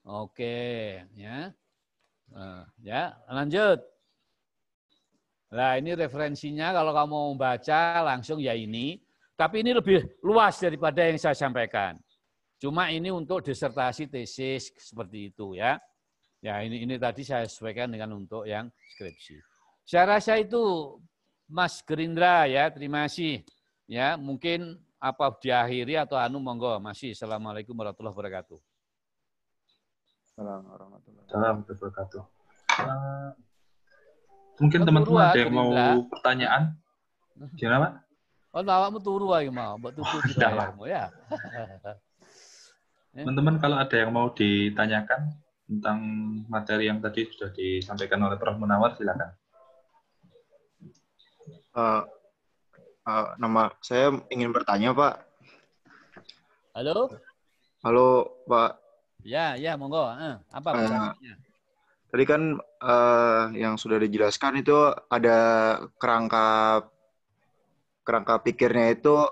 [SPEAKER 1] Oke, ya. Ya, lanjut. Nah, ini referensinya kalau kamu mau baca langsung ya ini. Tapi ini lebih luas daripada yang saya sampaikan. Cuma ini untuk disertasi tesis seperti itu ya. Ya ini tadi saya sesuaikan dengan untuk yang skripsi. Saya rasa itu Mas Gerindra ya, terima kasih. Ya, mungkin apa diakhiri atau monggo masih. Assalamualaikum warahmatullahi wabarakatuh.
[SPEAKER 6] Assalamualaikum warahmatullahi wabarakatuh. Mungkin teman-teman ada yang mau pertanyaan? Gimana, Pak?
[SPEAKER 1] Oh, awakmu turu ae mau, mbok tuku dibayarmu ya.
[SPEAKER 6] Teman-teman kalau ada yang mau ditanyakan tentang materi yang tadi sudah disampaikan oleh Prof. Munawar, silakan.
[SPEAKER 2] Nama saya ingin bertanya, Pak.
[SPEAKER 1] Halo?
[SPEAKER 2] Halo, Pak.
[SPEAKER 1] Ya, monggo. Apa pertanyaannya?
[SPEAKER 2] Tadi kan yang sudah dijelaskan itu ada kerangka pikirnya itu